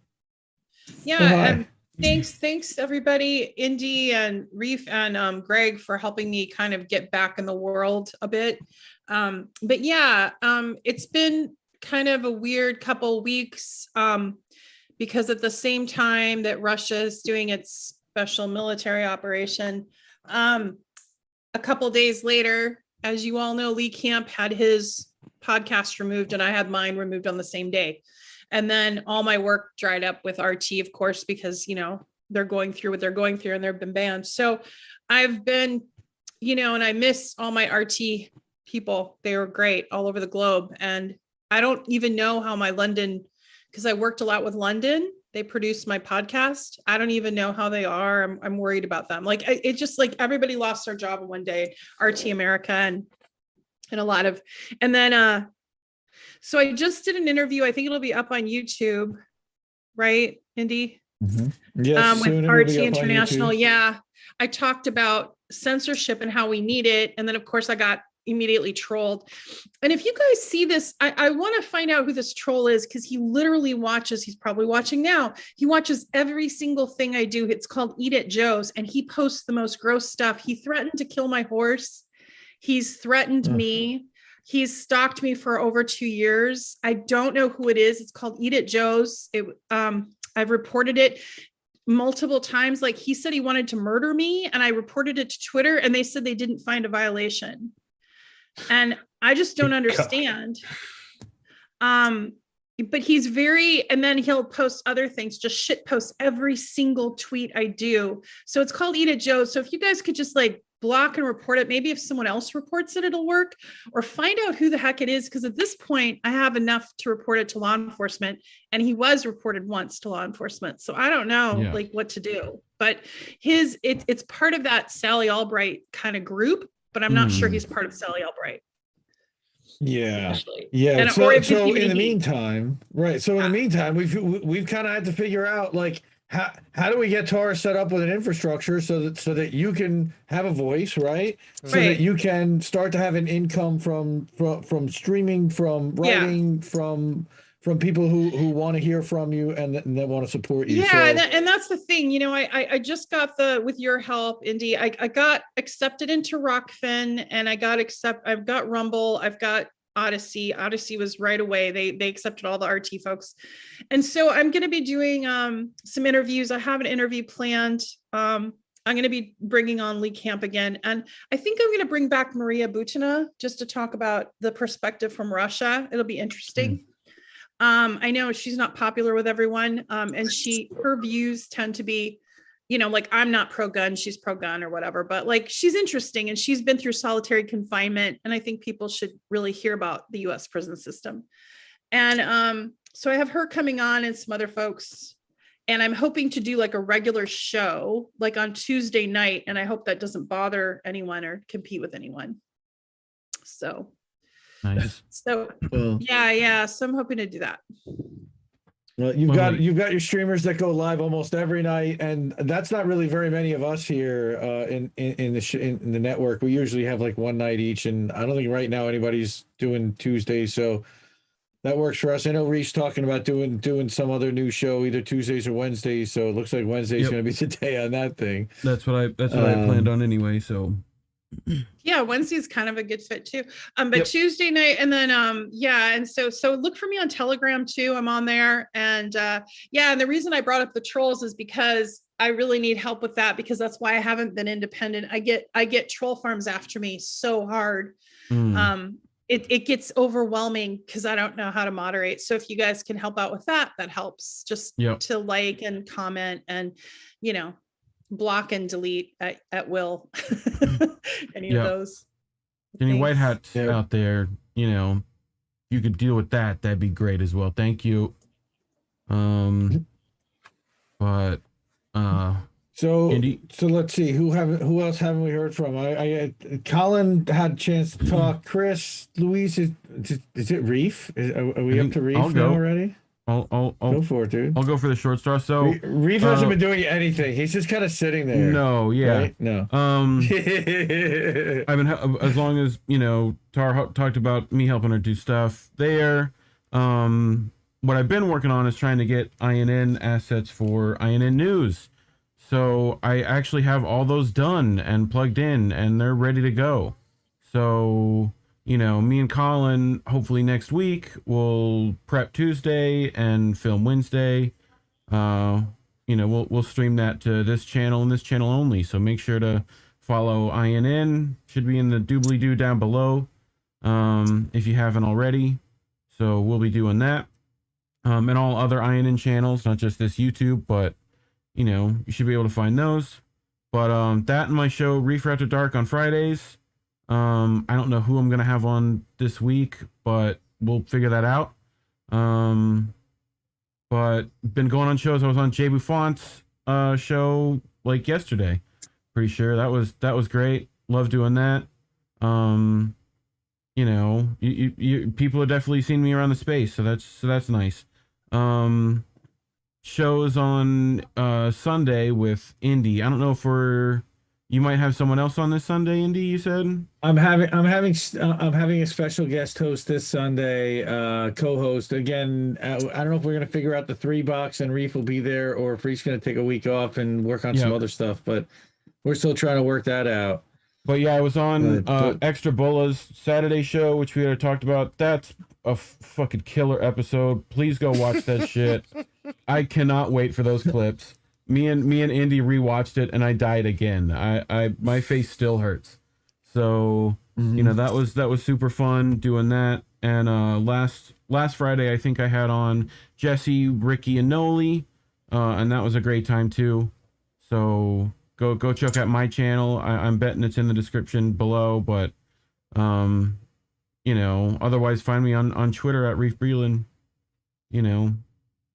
Yeah, thanks everybody, Indy and Reef and Greg for helping me kind of get back in the world a bit. But yeah, it's been kind of a weird couple weeks because at the same time that Russia is doing its special military operation, a couple days later, as you all know, Lee Camp had his podcast removed and I had mine removed on the same day. And then all my work dried up with RT, of course, because, you know, they're going through what they're going through and they've been banned. So I've been, you know, and I miss all my RT people. They were great all over the globe. And I don't even know how my London, because I worked a lot with London. They produced my podcast. I don't even know how they are. I'm worried about them. Like it just like everybody lost their job in one day, RT America and a lot of, and then, so I just did an interview. I think it'll be up on YouTube, right, Indy? Mm-hmm. Yes, with RT International. Yeah, I talked about censorship and how we need it. And then, of course, I got immediately trolled. And if you guys see this, I want to find out who this troll is because he literally watches. He's probably watching now. He watches every single thing I do. It's called Eat at Joe's. And he posts the most gross stuff. He threatened to kill my horse. He's threatened me. He's stalked me for over 2 years. I don't know who it is. It's called Eat at Joe's. I've reported it multiple times. Like he said he wanted to murder me and I reported it to Twitter and they said they didn't find a violation. And I just don't understand. But he's and then he'll post other things, just shit post every single tweet I do. So it's called Eat at Joe's. So if you guys could just like block and report it, maybe if someone else reports it, it'll work, or find out who the heck it is. Because at this point I have enough to report it to law enforcement, and he was reported once to law enforcement. So I don't know like what to do, but it's part of that Sally Albright kind of group, but I'm not sure he's part of Sally Albright. Yeah. Actually. Yeah. And, so in the meantime, right. So in the meantime, we've kind of had to figure out like, how do we get Tara set up with an infrastructure so that you can have a voice, right? So that you can start to have an income from streaming, from writing, from people who want to hear from you and that want to support you. Yeah, and that's the thing. You know, I just got with your help, Indy, I got accepted into Rockfin, and I've got Rumble, I've got Odyssey. Odyssey was right away. They accepted all the RT folks. And so I'm going to be doing some interviews. I have an interview planned. I'm going to be bringing on Lee Camp again. And I think I'm going to bring back Maria Butina just to talk about the perspective from Russia. It'll be interesting. I know she's not popular with everyone. And her views tend to be, you know, like I'm not pro-gun, she's pro-gun or whatever, but like she's interesting and she's been through solitary confinement. And I think people should really hear about the US prison system. And so I have her coming on and some other folks, and I'm hoping to do like a regular show, like on Tuesday night. And I hope that doesn't bother anyone or compete with anyone. So, nice. So yeah. So I'm hoping to do that. Well, you've got your streamers that go live almost every night, and that's not really very many of us here in the network. We usually have like one night each, and I don't think right now anybody's doing Tuesdays, so that works for us. I know Reef's talking about doing some other new show, either Tuesdays or Wednesdays. So it looks like Wednesday's going to be the day on that thing. That's what I planned on anyway. So. Yeah, Wednesday's kind of a good fit too. But Tuesday night, and then and so look for me on Telegram too. I'm on there, and and the reason I brought up the trolls is because I really need help with that because that's why I haven't been independent. I get troll farms after me so hard. It gets overwhelming because I don't know how to moderate. So if you guys can help out with that, that helps. Just to like and comment and, you know, block and delete at will. Any of those. Any things. white hats out there, you know, you could deal with that. That'd be great as well. Thank you. But so let's see who else haven't we heard from? I Collin had a chance to talk. Kris, Luis, is it Reef? Are we up to Reef now already? I'll go for it, dude. I'll go for the short star. So Reef hasn't been doing anything. He's just kind of sitting there. No, yeah, right? No. I've been as long as you know. Tar talked about me helping her do stuff there. What I've been working on is trying to get INN assets for INN News. So I actually have all those done and plugged in, and they're ready to go. So, you know, me and Collin, hopefully next week, will prep Tuesday and film Wednesday. You know, we'll stream that to this channel and this channel only. So make sure to follow INN. Should be in the doobly-doo down below if you haven't already. So we'll be doing that. And all other INN channels, not just this YouTube, but, you know, you should be able to find those. But that and my show, Reef After Dark, on Fridays. I don't know who I'm going to have on this week, but we'll figure that out. But been going on shows. I was on Jay Buffont's show like yesterday. Pretty sure that was great. Love doing that. You know, you people have definitely seen me around the space, so that's nice. Shows on Sunday with Indy. I don't know if you might have someone else on this Sunday, Indy, you said? I'm having a special guest host this Sunday, co-host. Again, I don't know if we're gonna figure out the 3 box and Reef will be there or if Reef's gonna take a week off and work on some other stuff, but we're still trying to work that out. But yeah, I was on Extra Bulla's Saturday show, which we had talked about. That's a fucking killer episode. Please go watch that shit. I cannot wait for those clips. Me and Indy rewatched it, and I died again. I my face still hurts. So you know that was super fun doing that. And last Friday, I think I had on Jesse, Ricky, and Noli, and that was a great time too. So go check out my channel. I'm betting it's in the description below, but you know, otherwise find me on Twitter at Reef Breland. You know.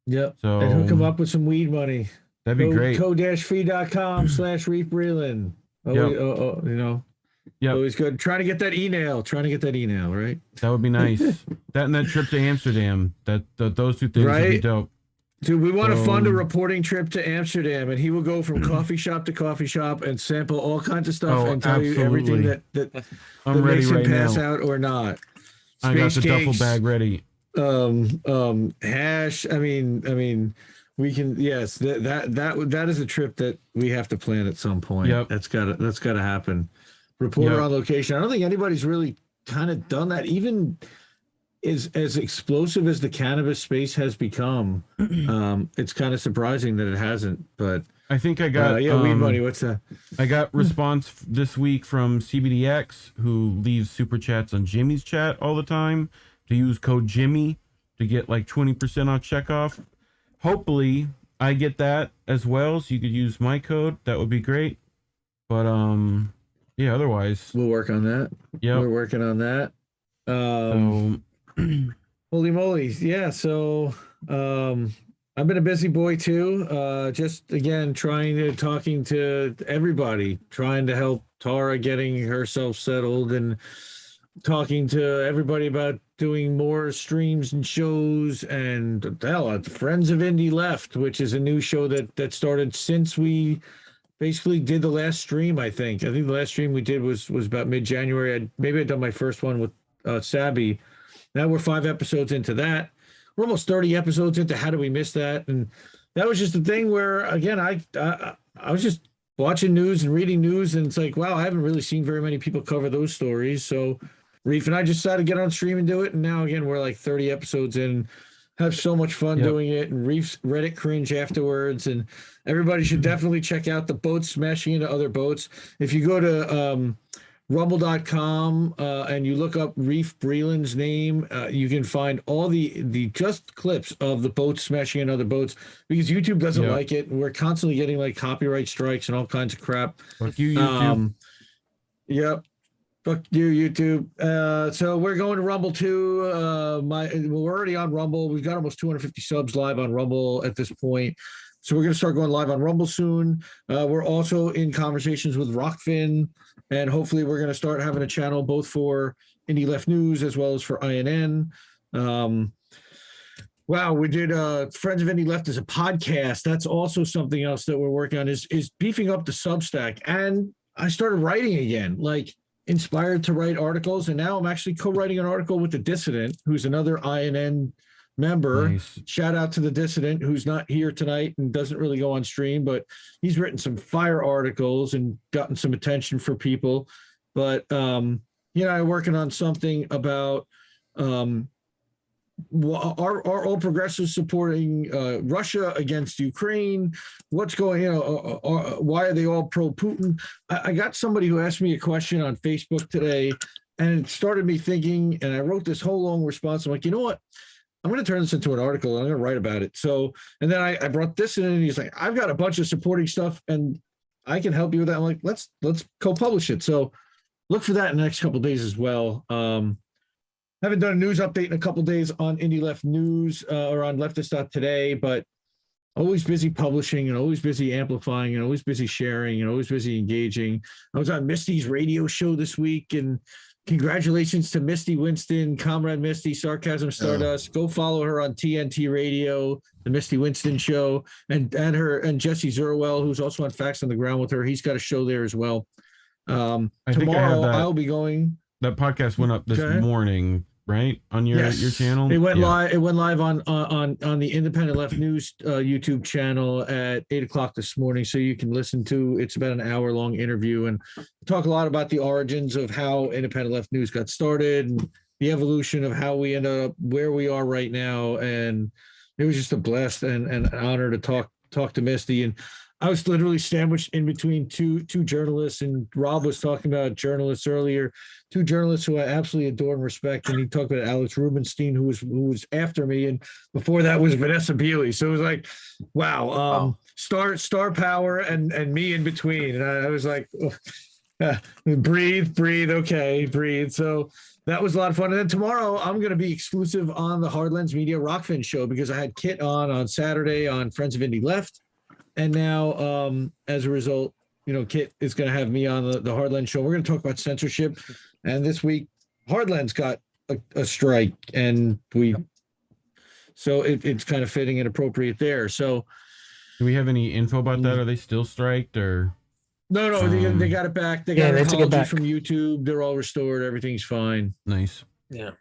Yep. So and hook him up with some weed money. That'd be great. co-free.com/Reef Breland. You know. Yeah. Always good. Trying to get that email, right? That would be nice. That and that trip to Amsterdam. Those two things would be dope. Dude, we want to fund a reporting trip to Amsterdam, and he will go from coffee shop to coffee shop and sample all kinds of stuff and tell you everything that I'm ready makes him right pass now. out or not. I got the Space duffel cakes, bag ready. Hash. I mean, we can. Yes, that is a trip that we have to plan at some point. Yep. That's gotta happen. Reporter on location. I don't think anybody's really kind of done that. Even as explosive as the cannabis space has become, it's kind of surprising that it hasn't. But I think I got weed money. What's that? I got response this week from CBDX, who leaves super chats on Jimmy's chat all the time to use code Jimmy to get like 20% off checkoff. Hopefully I get that as well, so you could use my code. That would be great. But yeah, otherwise we'll work on that. Yeah, we're working on that. Holy moly. Yeah. So, I've been a busy boy too. Just again, talking to everybody, trying to help Tara getting herself settled and talking to everybody about doing more streams and shows and Friends of Indie Left, which is a new show that started since we basically did the last stream. I think the last stream we did was about mid-January. I'd done my first one with Sabby. Now we're 5 episodes into that. We're almost 30 episodes into How Do We Miss That? And that was just a thing where, again, I was just watching news and reading news, and it's like, wow, I haven't really seen very many people cover those stories. So Reef and I just decided to get on stream and do it. And now, again, we're like 30 episodes in. have so much fun doing it, and Reef's Reddit cringe afterwards. And everybody should definitely check out the boats smashing into other boats. If you go to rumble.com and you look up Reef Breland's name, you can find all the just clips of the boats smashing into other boats, because YouTube doesn't like it. We're constantly getting like copyright strikes and all kinds of crap. Fuck you, YouTube. Yep. Fuck you, YouTube. So we're going to Rumble too. We're already on Rumble. We've got almost 250 subs live on Rumble at this point. So we're going to start going live on Rumble soon. We're also in conversations with Rockfin, and hopefully we're going to start having a channel both for Indie Left News as well as for INN. Wow, we did Friends of Indie Left as a podcast. That's also something else that we're working on is beefing up the Substack. And I started writing again, like inspired to write articles. And now I'm actually co-writing an article with The Dissident, who's another INN member. Nice. Shout out to The Dissident, who's not here tonight and doesn't really go on stream, but he's written some fire articles and gotten some attention for people. But I'm working on something about are all progressives supporting Russia against Ukraine? What's going, why are they all pro-Putin? I got somebody who asked me a question on Facebook today, and it started me thinking, and I wrote this whole long response. I'm like, you know what? I'm going to turn this into an article. I'm going to write about it. So, and then I brought this in, and he's like, I've got a bunch of supporting stuff, and I can help you with that. I'm like, let's co-publish it. So look for that in the next couple of days as well. Haven't done a news update in a couple of days on Indie Left News or on Leftist.today, but always busy publishing and always busy amplifying and always busy sharing and always busy engaging. I was on Misty's radio show this week, and congratulations to Misty Winston, Comrade Misty, Sarcasm Stardust. Go follow her on TNT Radio, the Misty Winston Show, and Jesse Zerwell, who's also on Facts on the Ground with her. He's got a show there as well. Tomorrow I'll be going. That podcast went up this morning, right? On your channel? It went live. It went live on the Independent Left News YouTube channel at 8:00 this morning, so you can listen to. It's about an hour-long interview, and talk a lot about the origins of how Independent Left News got started and the evolution of how we ended up where we are right now. And it was just a blast and an honor to talk to Misty. And I was literally sandwiched in between two journalists, and Rob was talking about journalists earlier, two journalists who I absolutely adore and respect. And he talked about Alex Rubinstein, who was after me, and before that was Vanessa Beeley. So it was like, wow, star power and me in between. And I was like, breathe, okay, breathe. So that was a lot of fun. And then tomorrow I'm going to be exclusive on the Hardlands Media Rockfin show, because I had Kit on Saturday on Friends of Indie Left. And now, as a result, Kit is going to have me on the Hardlands show. We're going to talk about censorship. And this week, Hardlands got a strike, and so it's kind of fitting and appropriate there. So, do we have any info about that? Are they still striked or? No, they got it back. They got an apology from YouTube. They're all restored. Everything's fine. Nice. Yeah.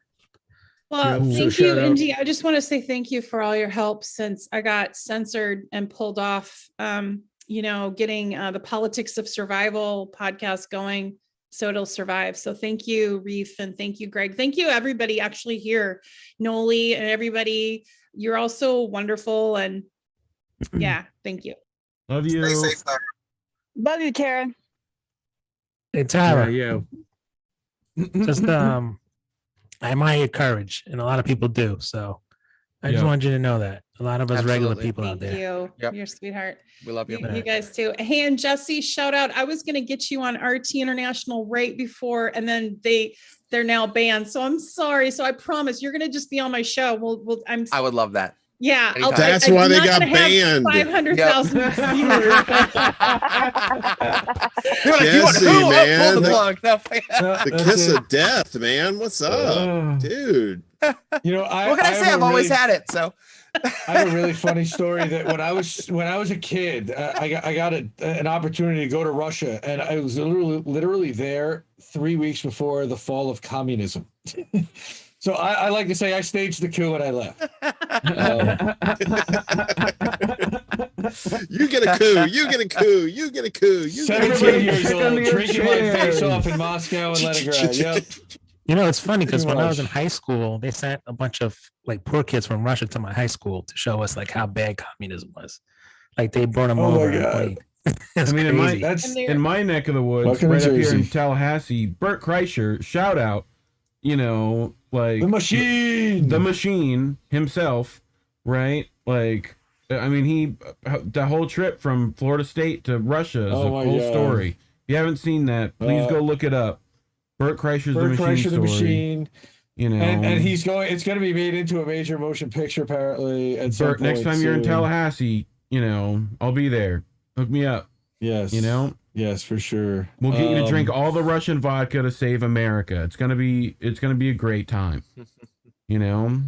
Well, thank you, Indy. I just want to say thank you for all your help since I got censored and pulled off, getting the Politics of Survival podcast going so it'll survive. So thank you, Reef, and thank you, Greg. Thank you, everybody actually here, Noli and everybody. You're all so wonderful. And yeah, thank you. Love you. Stay safe, sir. Love you, Tara. Hey, Tara. Yeah. Just I admire your courage, and a lot of people do. So I just wanted you to know that. A lot of us regular people out there. Thank you. You're a sweetheart. We love you. You guys too. Hey, and Jesse, shout out. I was going to get you on RT International right before, and then they're now banned. So I'm sorry. So I promise you're going to just be on my show. I would love that. Yeah. That's why they got banned. 500,000 viewers. Jesse, man. The kiss of death, man. What's up, dude? What can I say? I've always had it. So I have a really funny story that when I was a kid, I got an opportunity to go to Russia, and I was literally there 3 weeks before the fall of communism. So I like to say I staged the coup and I left. You get a coup. You get a coup. You get a coup. 17 years old, drinking my face off in Moscow and Leningrad. Yep. You know, it's funny because Pretty when I was in much. high school, they sent a bunch of like poor kids from Russia to my high school to show us like how bad communism was. Like they brought them Oh my over and God. played. It's I mean, crazy. That's in my neck of the woods, Welcome to right up here in Jersey. Tallahassee, Bert Kreischer, shout out, you know, like the machine. the machine himself, right? Like, I mean, the whole trip from Florida State to Russia is Oh a my whole God. story. If you haven't seen that, please go look it up. Bert Kreischer's Bert the machine Kreischer, story. the machine. You know, And it's going to be made into a major motion picture apparently at some Bert, point next time you're in soon. Tallahassee, you know, I'll be there. Hook me up. Yes. You know? Yes, for sure. We'll get you to drink Um, all the Russian vodka to save America. It's gonna be a great time. You know?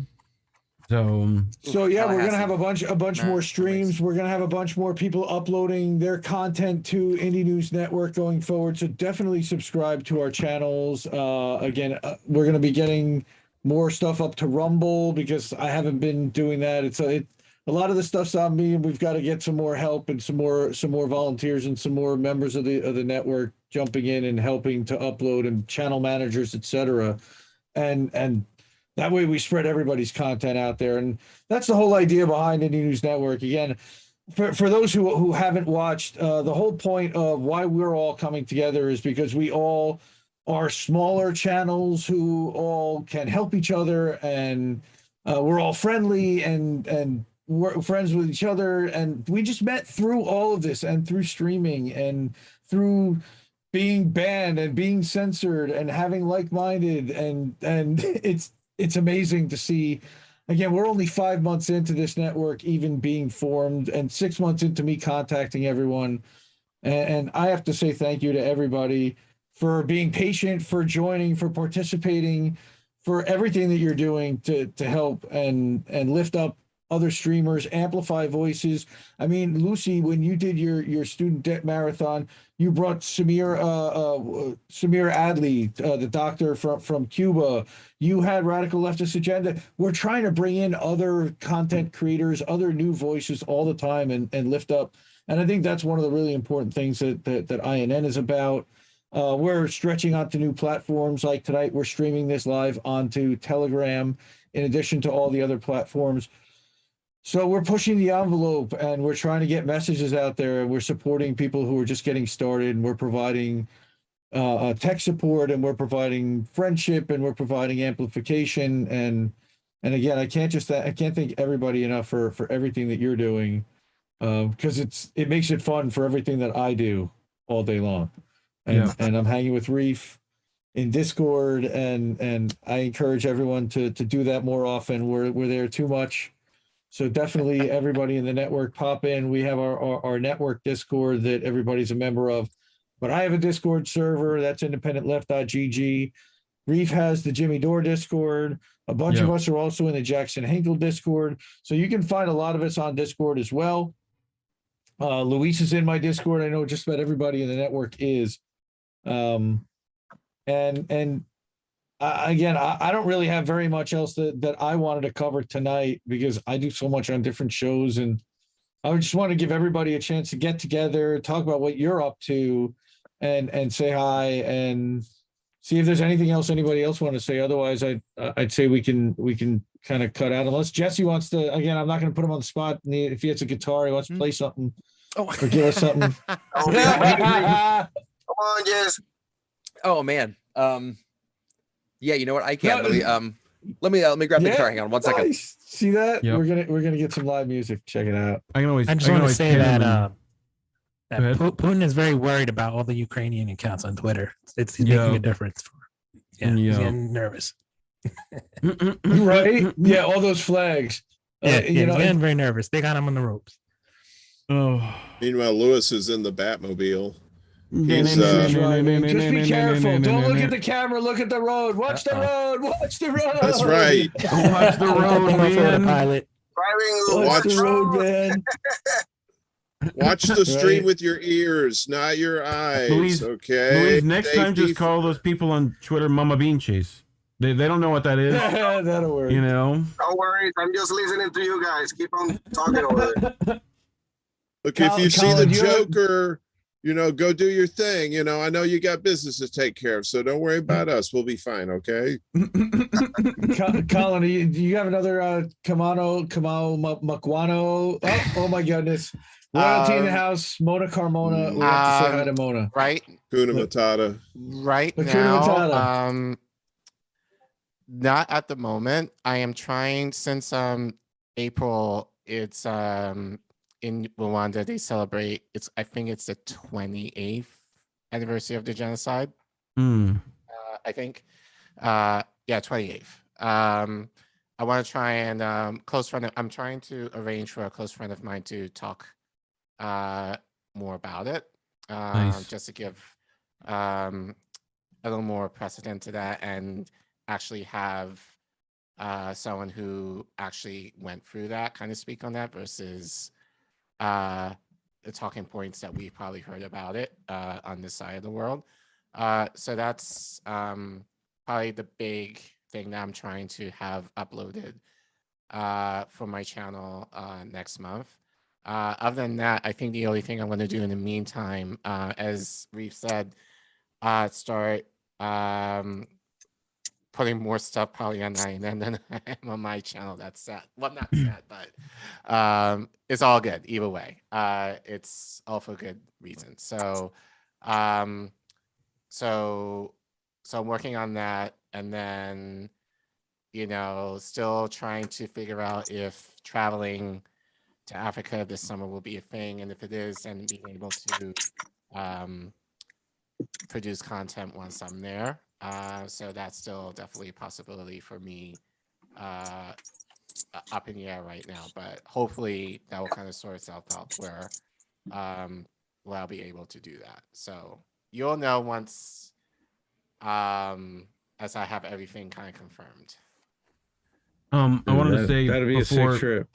So yeah, we're gonna have Tallahassee. a bunch more streams. We're gonna have a bunch more people uploading their content to Indie News Network going forward. So definitely subscribe to our channels. Again, we're gonna be getting more stuff up to Rumble because I haven't been doing that. A lot of the stuff's on me, and we've got to get some more help and some more volunteers and some more members of the network jumping in and helping to upload and channel managers, etc. And that way we spread everybody's content out there. And that's the whole idea behind Indie News Network. Again, for those who haven't watched, the whole point of why we're all coming together is because we all are smaller channels who all can help each other, and we're all friendly and we're friends with each other. And we just met through all of this and through streaming and through being banned and being censored and having like-minded, and it's amazing to see. Again, we're only 5 months into this network even being formed, and 6 months into me contacting everyone. And I have to say thank you to everybody for being patient, for joining, for participating, for everything that you're doing to help and lift up other streamers, amplify voices. I mean, Luci, when you did your student debt marathon, you brought Samir Adli, the doctor from Cuba. You had Radical Leftist Agenda. We're trying to bring in other content creators, other new voices all the time and lift up. And I think that's one of the really important things that INN is about. We're stretching onto new platforms. Like tonight, we're streaming this live onto Telegram, in addition to all the other platforms. So we're pushing the envelope, and we're trying to get messages out there, and we're supporting people who are just getting started, and we're providing tech support, and we're providing friendship, and we're providing amplification. And again, I can't thank everybody enough for everything that you're doing, because it makes it fun for everything that I do all day long. And I'm hanging with Reef in Discord, and I encourage everyone to do that more often. We're there too much. So definitely everybody in the network pop in. We have our network Discord that everybody's a member of. But I have a Discord server that's independentleft.gg. Reef has the Jimmy Dore Discord. A bunch of us are also in the Jackson Hinkle Discord. So you can find a lot of us on Discord as well. Luis is in my Discord. I know just about everybody in the network is. Again, I don't really have very much else that I wanted to cover tonight because I do so much on different shows, and I just want to give everybody a chance to get together, talk about what you're up to, and say hi and see if there's anything else anybody else want to say. Otherwise, I'd say we can kind of cut out, unless Jesse wants to. Again, I'm not going to put him on the spot. If he has a guitar, he wants to play something or give us something. Come on, Jess. Oh man. Yeah, you know what? I can't really. Let me grab the guitar. Hang on one second. Nice. See that? Yep. We're gonna get some live music. Check it out. I just want to say that Putin is very worried about all the Ukrainian accounts on Twitter. He's making a difference. He's getting nervous. Right? Yeah, all those flags. He's getting very nervous. They got him on the ropes. Oh. Meanwhile, Lewis is in the Batmobile. He's driving. Just be careful. Don't look at the camera. Look at the road. Watch the road. Watch the road. That's right. Watch the road, man. Pilot. Watch the road, man. Watch the stream with your ears, not your eyes. Louise, okay. Louise, next time, just call those people on Twitter Mama Bean Chase. They don't know what that is. That'll work. You know. Don't worry. I'm just listening to you guys. Keep on talking over there. Look, if you see the Joker. go do your thing. I know you got business to take care of, so don't worry about us. We'll be fine, okay? Collin, do you have another Kamau Makwano? Oh my goodness. Royalty in the house, Mona Carmona. We have to say hi to Mona. Right. Kuna Matata. Right Hakuna now, Matata. not at the moment. I am trying since April. It's in Rwanda. They celebrate. I think it's the 28th anniversary of the genocide. I think. Yeah, 28th. I want to try and I'm trying to arrange for a close friend of mine to talk more about it. Nice. Just to give a little more precedent to that and actually have someone who actually went through that kind of speak on that versus the talking points that we've probably heard about it on this side of the world. So that's probably the big thing that I'm trying to have uploaded for my channel next month. Other than that, I think the only thing I'm going to do in the meantime, as Reef said, start putting more stuff probably on INN than I am on my channel. That's sad. Well, not sad, but it's all good either way. It's all for good reasons. So I'm working on that, and then still trying to figure out if traveling to Africa this summer will be a thing, and if it is, then being able to produce content once I'm there. So that's still definitely a possibility for me up in the air right now, but hopefully that will kind of sort itself out where I'll be able to do that. So you'll know once as I have everything kind of confirmed. I wanted to say that'd be a sick trip.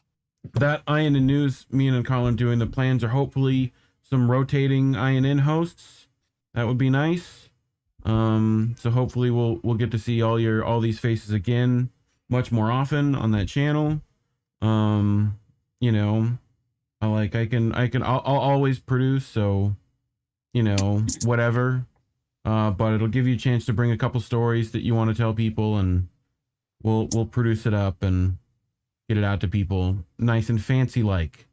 That INN News, me and Collin doing the plans are hopefully some rotating INN hosts. That would be nice. So hopefully we'll get to see all these faces again much more often on that channel. I'll always produce, so whatever. But it'll give you a chance to bring a couple stories that you want to tell people, and we'll produce it up and get it out to people nice and fancy like.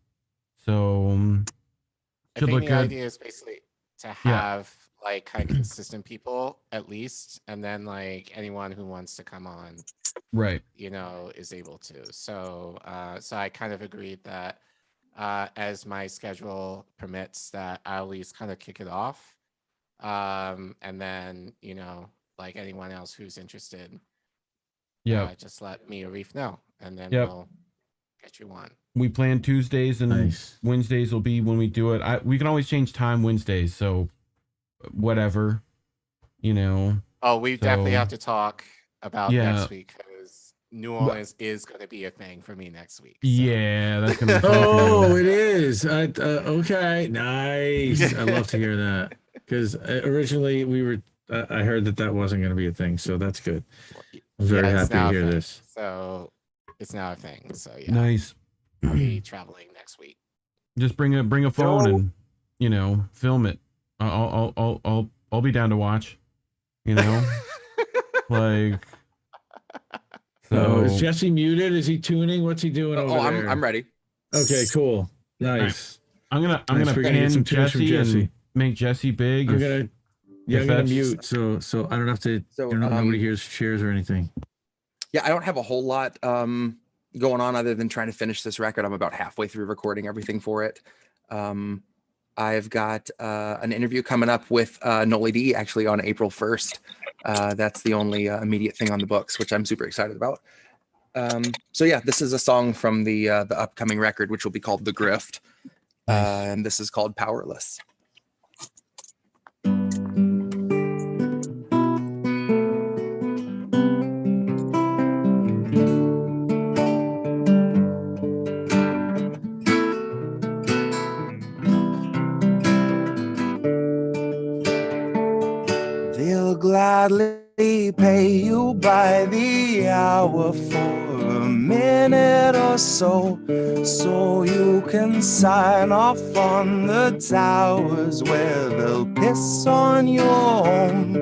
So I should think look the good. idea is basically to have like kind of consistent people at least, and then like anyone who wants to come on, right, is able to. So I kind of agreed that as my schedule permits, that I'll at least kind of kick it off, and then like anyone else who's interested, just let me or Reef know, and then we'll get you on. We plan Tuesdays, and Wednesdays will be when we do it. We can always change time Wednesdays, so whatever, Oh, we definitely have to talk about Yeah. next week, because New Orleans is going to be a thing for me next week. Yeah, that's gonna be fun. Oh, it is. Okay, nice. I love to hear that, because originally I heard that wasn't going to be a thing, so that's good. I'm very it's happy to now a hear thing. this. So it's now a thing. So yeah, Nice. I'll be traveling next week. Just bring a phone and film it. I'll be down to watch. Like. So is Jesse muted? Is he tuning? What's he doing over there? I'm ready. Okay, cool, nice. I'm gonna We're gonna get pan some tunes from Jesse and make Jesse big. I'm gonna mute, so I don't have to. Nobody shares or anything. Yeah, I don't have a whole lot going on other than trying to finish this record. I'm about halfway through recording everything for it. I've got an interview coming up with Noli Dee actually on April 1st. That's the only immediate thing on the books, which I'm super excited about. So yeah, this is a song from the upcoming record, which will be called The Grift. And this is called Powerless. They'll gladly pay you by the hour for a minute or so, so you can sign off on the towers where they'll piss on your home.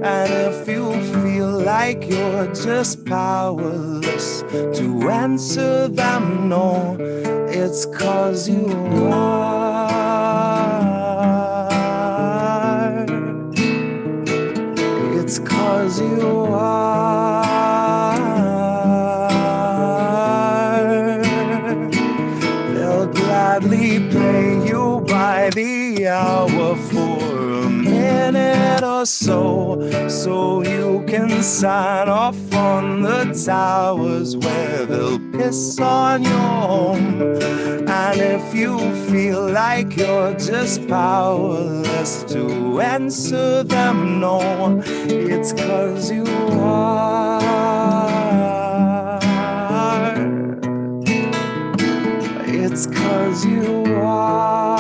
And if you feel like you're just powerless to answer them, no, it's 'cause you are. It's 'cause you are. They'll gladly pay you by the hour for a minute or so, so you can sign off on the towers where they'll piss on your home. And if you feel like you're just powerless to answer them, no, it's 'cause you are. It's 'cause you are.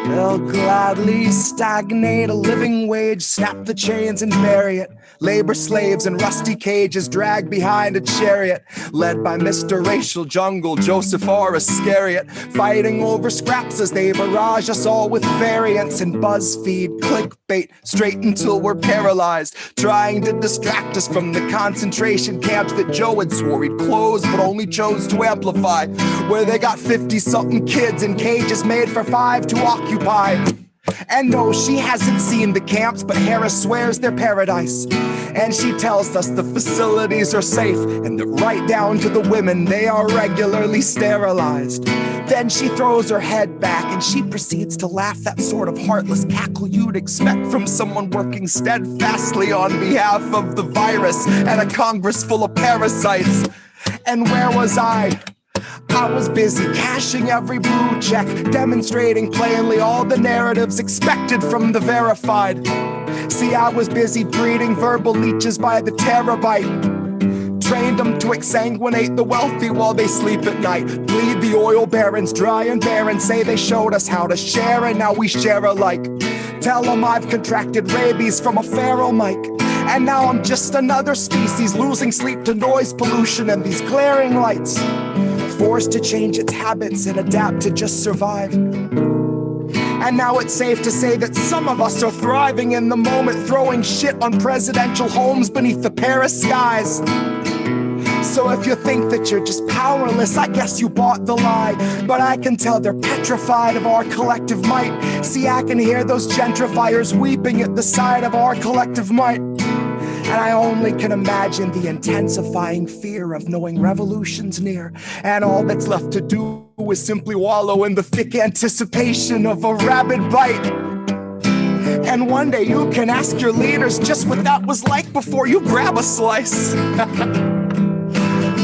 They'll gladly stagnate a living wage, snap the chains and bury it. Labor slaves in rusty cages dragged behind a chariot, led by Mr. Racial Jungle, Joseph R. Iscariot, fighting over scraps as they barrage us all with variants and BuzzFeed clickbait, straight until we're paralyzed, trying to distract us from the concentration camps that Joe had swore he'd close but only chose to amplify, where they got 50-something kids in cages made for 5 to occupy. And no, she hasn't seen the camps, but Harris swears they're paradise. And she tells us the facilities are safe, and that right down to the women, they are regularly sterilized. Then she throws her head back and she proceeds to laugh, that sort of heartless cackle you'd expect from someone working steadfastly on behalf of the virus and a Congress full of parasites. And where was I? I was busy cashing every blue check, demonstrating plainly all the narratives expected from the verified. See, I was busy breeding verbal leeches by the terabyte. Trained them to exsanguinate the wealthy while they sleep at night. Bleed the oil barons dry and barren, say they showed us how to share and now we share alike. Tell them I've contracted rabies from a feral mic. And now I'm just another species losing sleep to noise pollution and these glaring lights. Forced to change its habits and adapt to just survive. And now it's safe to say that some of us are thriving in the moment, throwing shit on presidential homes beneath the Paris skies. So if you think that you're just powerless, I guess you bought the lie. But I can tell they're petrified of our collective might. See, I can hear those gentrifiers weeping at the sight of our collective might. And I only can imagine the intensifying fear of knowing revolution's near, and all that's left to do is simply wallow in the thick anticipation of a rabid bite. And one day you can ask your leaders just what that was like before you grab a slice.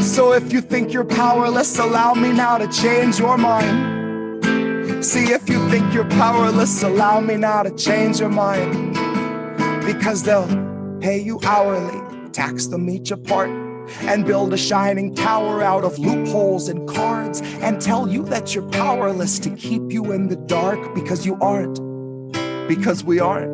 So if you think you're powerless, allow me now to change your mind. See, if you think you're powerless, allow me now to change your mind. Because they'll pay you hourly, tax them each apart, and build a shining tower out of loopholes and cards, and tell you that you're powerless to keep you in the dark because you aren't, because we aren't.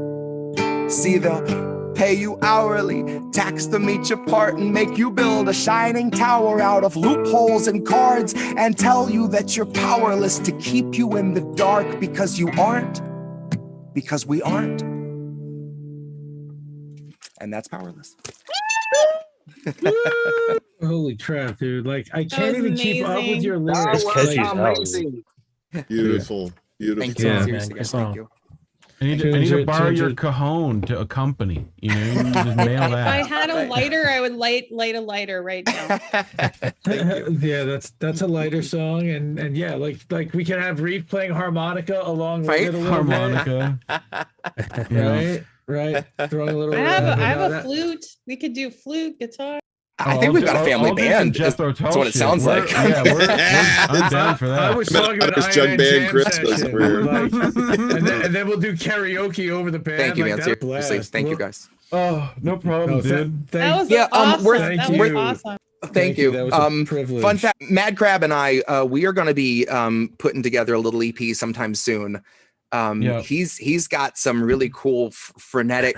See, they'll pay you hourly, tax them each apart, and make you build a shining tower out of loopholes and cards, and tell you that you're powerless to keep you in the dark because you aren't, because we aren't. And that's powerless. Holy crap, dude. Like, I can't even keep up with your That lyrics. was Like, amazing. Beautiful. Beautiful. Thank you. Yeah, Seriously, guys, thank you. I need to borrow your cajon to accompany. You know, you just mail If that. I had a lighter, I would light a lighter right now. yeah, that's a lighter song, and yeah, like we can have Reef playing harmonica along Right? with it a little Harmonica. bit. Right, throwing a little. I have a flute. We could do flute, guitar. I think we've got a family band. That's what it sounds like. Yeah, I'm down for that. I was talking about This young band Christmas. and then we'll do karaoke over the band. Thank you, man. Like, Seriously, thank you guys. Oh, no problem, dude. That was Yeah, awesome. we're- That was awesome. Thank you. That was a privilege. Fun fact: BigMadCrab and I, we are going to be putting together a little EP sometime soon. Yeah. He's got some really cool frenetic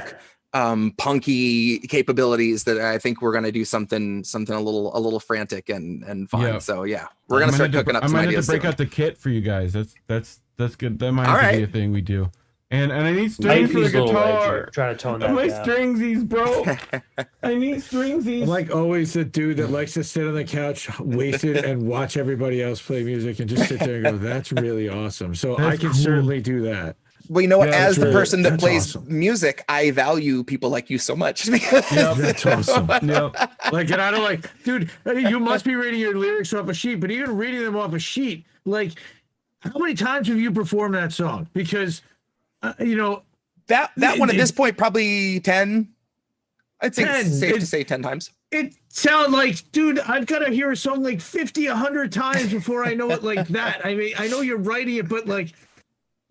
punky capabilities that I think we're gonna do something a little frantic and fun. Yeah. So yeah, we're gonna start cooking up I some might have ideas to break soon. out the kit for you guys. That's good. That might All have to be right. a thing we do. And I need strings for the guitar. Trying to tone My that down. stringsies, bro. I need stringsies. I'm like always the dude that likes to sit on the couch, wasted, and watch everybody else play music and just sit there and go, "That's really awesome." So I can certainly do that. Well, you know what? Yeah, As the that's person that that's plays awesome. music, I value people like you so much. That's awesome. Like, and I don't like, dude, you must be reading your lyrics off a sheet, but even reading them off a sheet, like, how many times have you performed that song? Because, you know, that one at this point, probably 10. I'd say 10. it's safe to say 10 times. It sounds like, dude, I've got to hear a song like 50, 100 times before I know it like that. I mean, I know you're writing it, but like,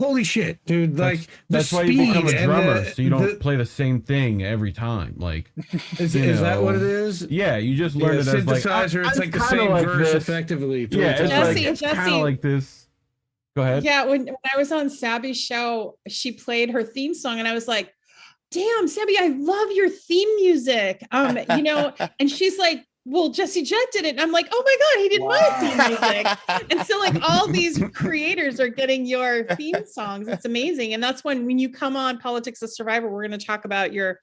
holy shit, dude! Like that's why you become a drummer, so you don't play the same thing every time. Like, is that what it is? Yeah, you just learn it as like synthesizer. It's like the same verse effectively. Yeah, it's Jesse. kind of like this. Go ahead. Yeah, when I was on Sabby's show, she played her theme song, and I was like, "Damn, Sabby, I love your theme music." You know, and she's like, "Well, Jesse Jett did it," and I'm like, "Oh my god, he did my theme music!" And so, like, all these creators are getting your theme songs. It's amazing, and that's when you come on Politics of Survivor, we're going to talk about your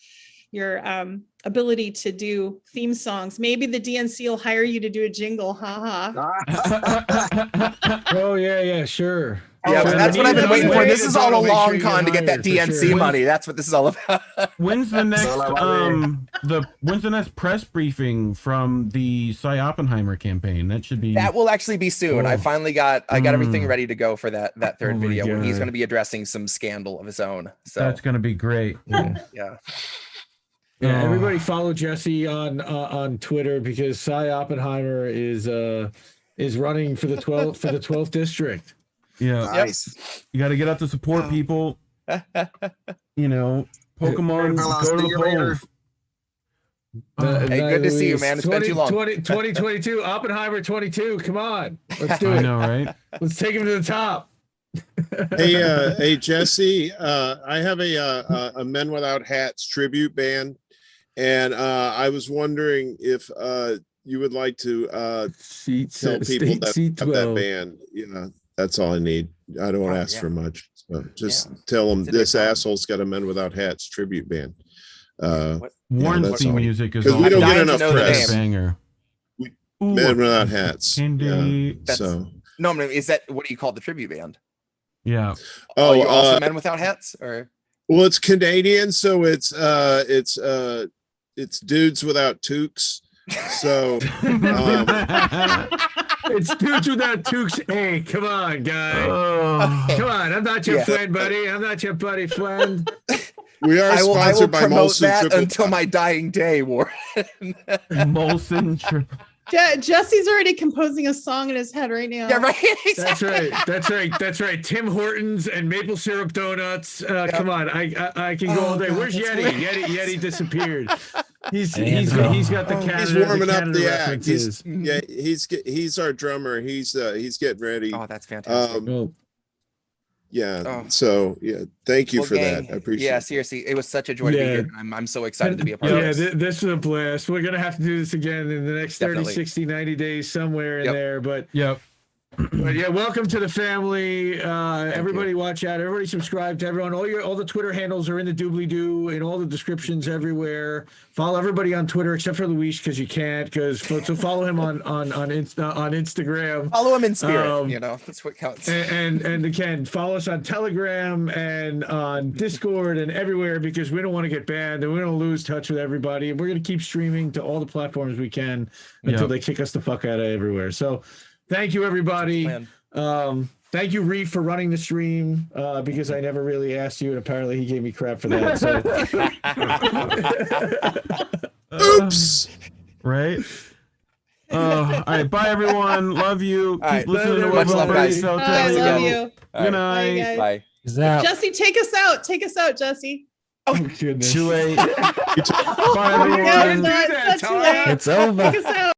ability to do theme songs. Maybe the DNC will hire you to do a jingle. Oh yeah, sure. Yeah, but that's what I've been waiting for. This is all a long con to get that DNC money. That's what this is all about. When's the next when's the next press briefing from the Cy Oppenheimer campaign? That should be That will actually be soon. I finally got everything ready to go for that third Oh my video where he's God. going to be addressing some scandal of his own. So that's gonna be great. yeah. Yeah, everybody follow Jesse on Twitter because Cy Oppenheimer is running for the 12th district. Yeah. Nice. You got to get out to support people. You know, Pokemon, go to the polls. Hey, good to see you, man. It's been too long. 2022, Oppenheimer 22. Come on. Let's do it. I know, right? Let's take him to the top. Hey, Jesse, I have a Men Without Hats tribute band, and I was wondering if you would like to tell people that about that band. You know, that's all I need. I don't want to ask for much. So just tell them this asshole's got a Men Without Hats tribute band. Warren's theme music is because we don't get enough know the press. Banger. Men Without Hats. Indeed. Yeah, so No, I mean, is that what do you call the tribute band? Yeah. Oh, you're also Men Without Hats, or well, it's Canadian, so it's dudes without toques. So It's dudes without toques. Hey, come on, guy. Come on. I'm not your friend, buddy. I'm not your buddy friend. We are I will sponsored by promote Molson that Triple until my dying day, Warren. Molson Triple. Jesse's already composing a song in his head right now. Yeah, right. That's right. That's right. That's right. Tim Hortons and maple syrup donuts. Come on, I can go all day. Where's Yeti? Yeti disappeared. He's got the Canada. He's warming the up Canada the act. references. He's our drummer. He's getting ready. Oh, that's fantastic. So thank you Well, for gang, that. I appreciate Yeah, it. seriously, it was such a joy to be here. I'm so excited to be a part of this. This was a blast. We're going to have to do this again in the next 30, Definitely. 60, 90 days somewhere in there. But But yeah, welcome to the family. Everybody watch out. Everybody subscribe to everyone. All the Twitter handles are in the doobly-doo, in all the descriptions everywhere. Follow everybody on Twitter except for Luci because you can't. So follow him on Instagram. Follow him in spirit. That's what counts. And again, follow us on Telegram and on Discord and everywhere because we don't want to get banned and we don't lose touch with everybody. And we're going to keep streaming to all the platforms we can until they kick us the fuck out of everywhere. So thank you, everybody. Thank you, Reef, for running the stream because I never really asked you, and apparently he gave me crap for that. So. Oops. Right. All right. Bye, everyone. Love you. Keep listening to Much love, guys. I love you. Good night. Bye. Jesse, take us out. Take us out, Jesse. Oh, goodness. Too late. Bye, everyone. It's not too late. It's over. Take us out.